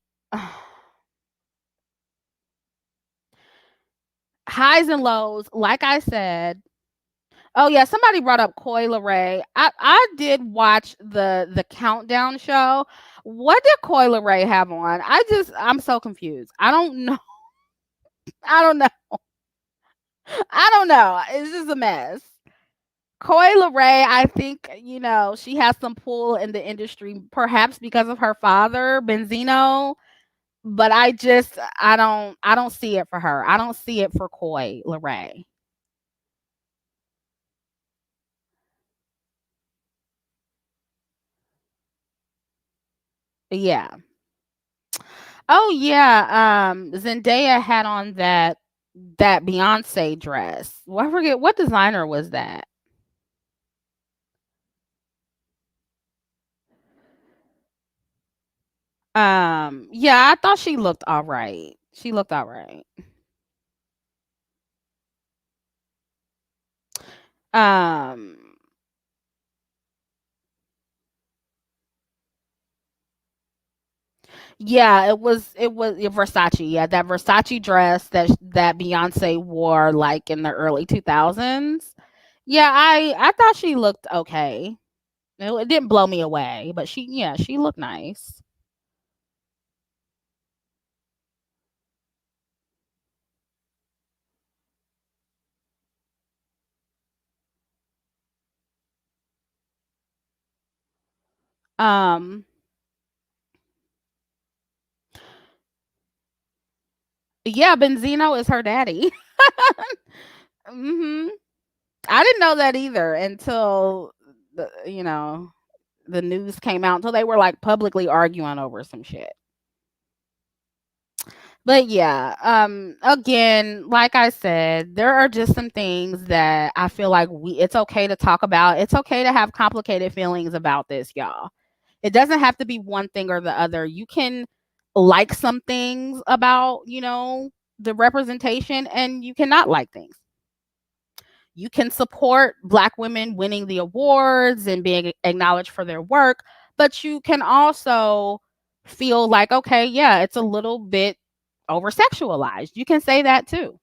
highs and lows, like I said. Oh yeah, somebody brought up Coi Leray. I did watch the countdown show. What did Coi Leray have on? I'm so confused. I don't know. I don't know. I don't know. It's just a mess. Coi Leray, I think, she has some pull in the industry, perhaps because of her father, Benzino. But I don't see it for her. I don't see it for Coi Leray. Yeah. Oh yeah. Zendaya had on that Beyonce dress. Well, I forget what designer was that. Yeah, I thought she looked all right. She looked all right. Um, yeah, it was Versace. Yeah, that Versace dress that Beyonce wore like in the early 2000s. Yeah, I thought she looked okay. It didn't blow me away, but she looked nice. Um, yeah, Benzino is her daddy. Mhm. I didn't know that either until the news came out, until they were like publicly arguing over some shit. But yeah, again, like I said, there are just some things that I feel like it's okay to talk about. It's okay to have complicated feelings about this, y'all. It doesn't have to be one thing or the other. You can like some things about, the representation, and you cannot like things. You can support Black women winning the awards and being acknowledged for their work, but you can also feel like, okay, yeah, it's a little bit over sexualized. You can say that too.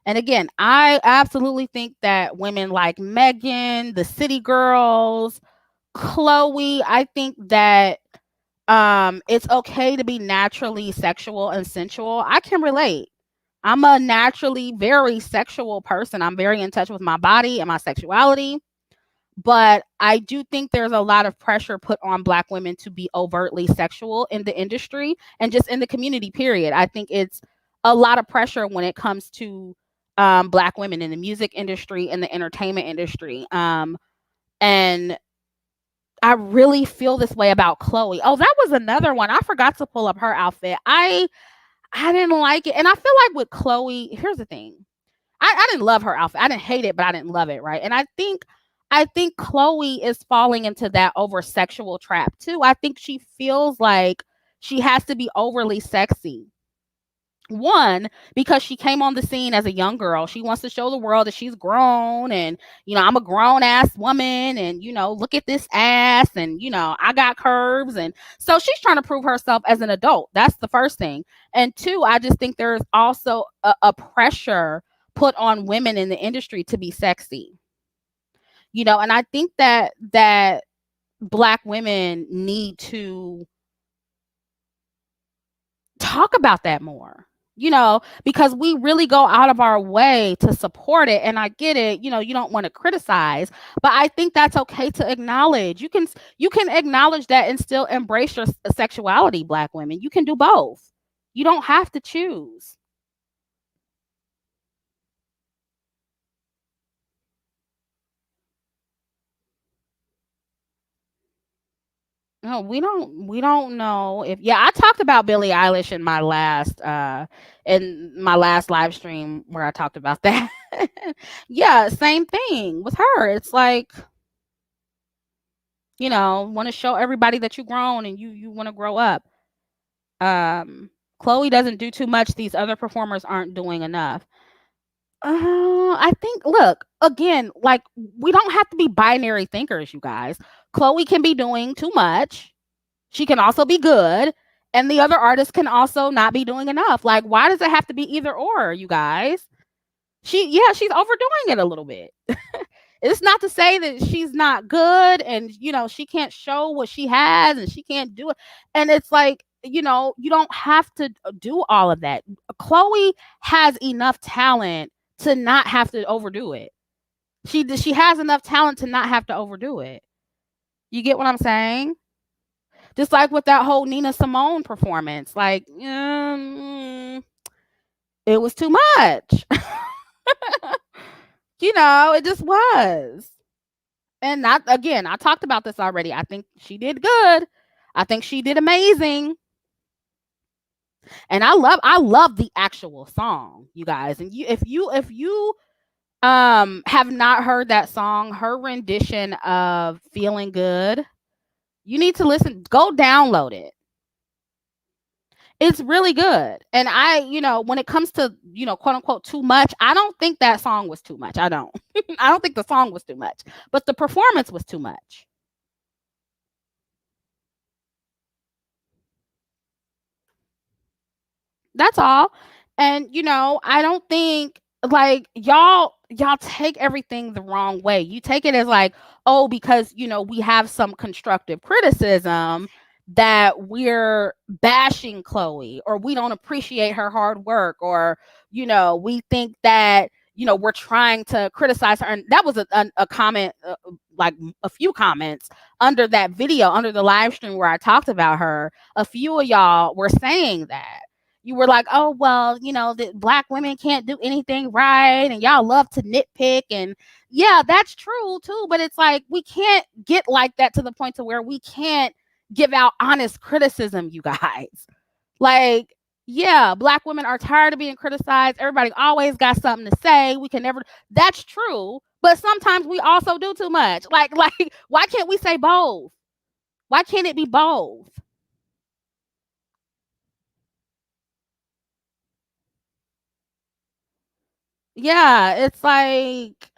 And again, I absolutely think that women like Megan, the City Girls, Chloe, I think that it's okay to be naturally sexual and sensual. I can relate. I'm a naturally very sexual person. I'm very in touch with my body and my sexuality. But I do think there's a lot of pressure put on Black women to be overtly sexual in the industry and just in the community, period. I think it's a lot of pressure when it comes to Black women in the music industry and the entertainment industry. And I really feel this way about Chloe. Oh, that was another one. I forgot to pull up her outfit. I didn't like it. And I feel like with Chloe, here's the thing. I didn't love her outfit. I didn't hate it, but I didn't love it, right? And I think Chloe is falling into that over sexual trap too. I think she feels like she has to be overly sexy. One, because she came on the scene as a young girl. She wants to show the world that she's grown and, I'm a grown ass woman and, look at this ass and, I got curves. And so she's trying to prove herself as an adult. That's the first thing. And two, I just think there's also a pressure put on women in the industry to be sexy, and I think that Black women need to talk about that more, because we really go out of our way to support it. And I get it, you don't want to criticize, but I think that's okay to acknowledge. You can acknowledge that and still embrace your sexuality, Black women. You can do both. You don't have to choose. No, we don't know if I talked about Billie Eilish in my last live stream where I talked about that. Yeah, same thing with her. It's like, want to show everybody that you grown and you want to grow up. Chloe doesn't do too much. These other performers aren't doing enough. I think, look, again, like, we don't have to be binary thinkers, you guys. Chloe can be doing too much. She can also be good. And the other artists can also not be doing enough. Like, why does it have to be either or, you guys? She's overdoing it a little bit. It's not to say that she's not good and, she can't show what she has and she can't do it. And it's like, you don't have to do all of that. Chloe has enough talent to not have to overdo it. She has enough talent to not have to overdo it. You get what I'm saying? Just like with that whole Nina Simone performance, like, it was too much. It just was. And not again, I talked about this already. I think she did good. I think she did amazing. And I love the actual song, you guys. And if you have not heard that song, her rendition of Feeling Good, you need to listen. Go download it. It's really good. And when it comes to, quote unquote, too much, I don't think that song was too much. I don't. I don't think the song was too much, but the performance was too much. That's all. And I don't think, like, y'all take everything the wrong way. You take it as like, oh, because we have some constructive criticism that we're bashing Chloe, or we don't appreciate her hard work, or we think that we're trying to criticize her. And that was a comment, like a few comments under that video, under the live stream where I talked about her. A few of y'all were saying that. You were like, oh, well, that Black women can't do anything right, and y'all love to nitpick. And yeah, that's true too, but it's like, we can't get like that to the point to where we can't give out honest criticism, you guys. Like, yeah, Black women are tired of being criticized. Everybody always got something to say. We can never. That's true, but sometimes we also do too much. Like, why can't we say both? Why can't it be both? Yeah, it's like,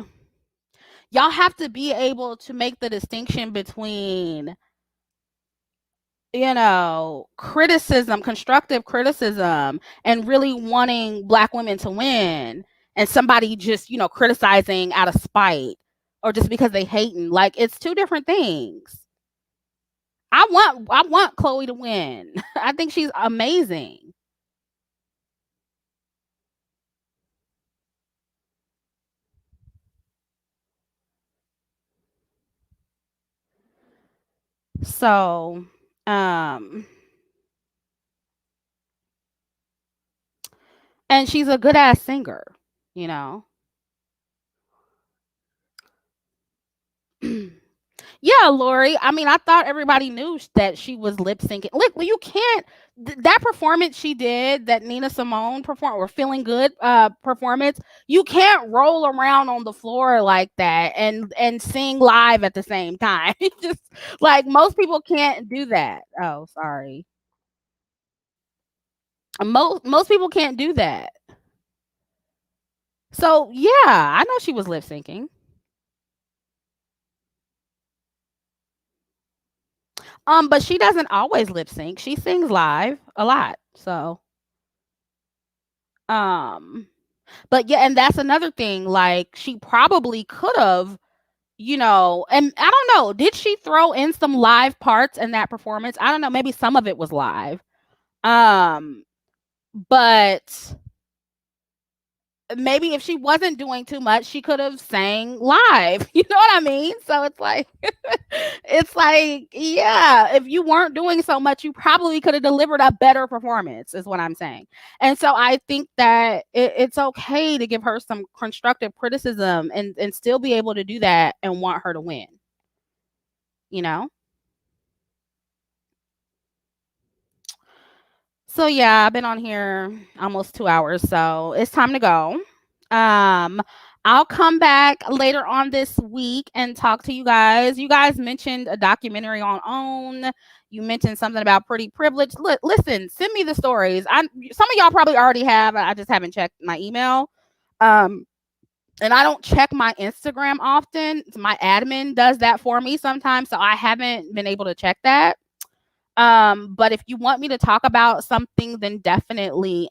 y'all have to be able to make the distinction between, criticism, constructive criticism, and really wanting Black women to win, and somebody just, criticizing out of spite or just because they hating. Like, it's two different things. I want Chloe to win. I think she's amazing. So, and she's a good ass singer, you know. Yeah, Lori. I mean, I thought everybody knew that she was lip syncing. Look, well, you can't. That performance she did, that Nina Simone perform or Feeling Good performance, you can't roll around on the floor like that and sing live at the same time. Just like, most people can't do that. Oh, sorry. Most people can't do that. So yeah, I know she was lip syncing. But she doesn't always lip sync. She sings live a lot. So, um, but yeah, and that's another thing. Like, she probably could have, and I don't know, did she throw in some live parts in that performance? I don't know. Maybe some of it was live. Um, but maybe if she wasn't doing too much, she could have sang live. You know what I mean? So it's like, it's like, yeah, if you weren't doing so much, you probably could have delivered a better performance, is what I'm saying. And so I think that it's okay to give her some constructive criticism and still be able to do that and want her to win. You know? So yeah, I've been on here almost 2 hours, so it's time to go. I'll come back later on this week and talk to you guys. You guys mentioned a documentary on OWN. You mentioned something about pretty privilege. Listen, send me the stories. Some of y'all probably already have. I just haven't checked my email. And I don't check my Instagram often. My admin does that for me sometimes, so I haven't been able to check that. But if you want me to talk about something, then definitely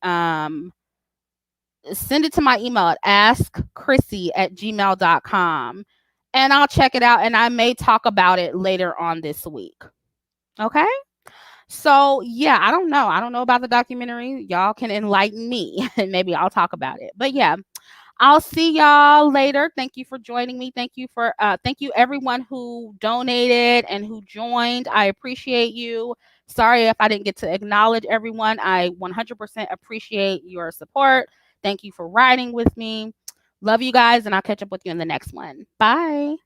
send it to my email at askchrissy@gmail.com and I'll check it out and I may talk about it later on this week. Okay? So yeah, I don't know. I don't know about the documentary. Y'all can enlighten me and maybe I'll talk about it. But yeah, I'll see y'all later. Thank you for joining me. Thank you everyone who donated and who joined. I appreciate you. Sorry if I didn't get to acknowledge everyone. I 100% appreciate your support. Thank you for riding with me. Love you guys, and I'll catch up with you in the next one. Bye.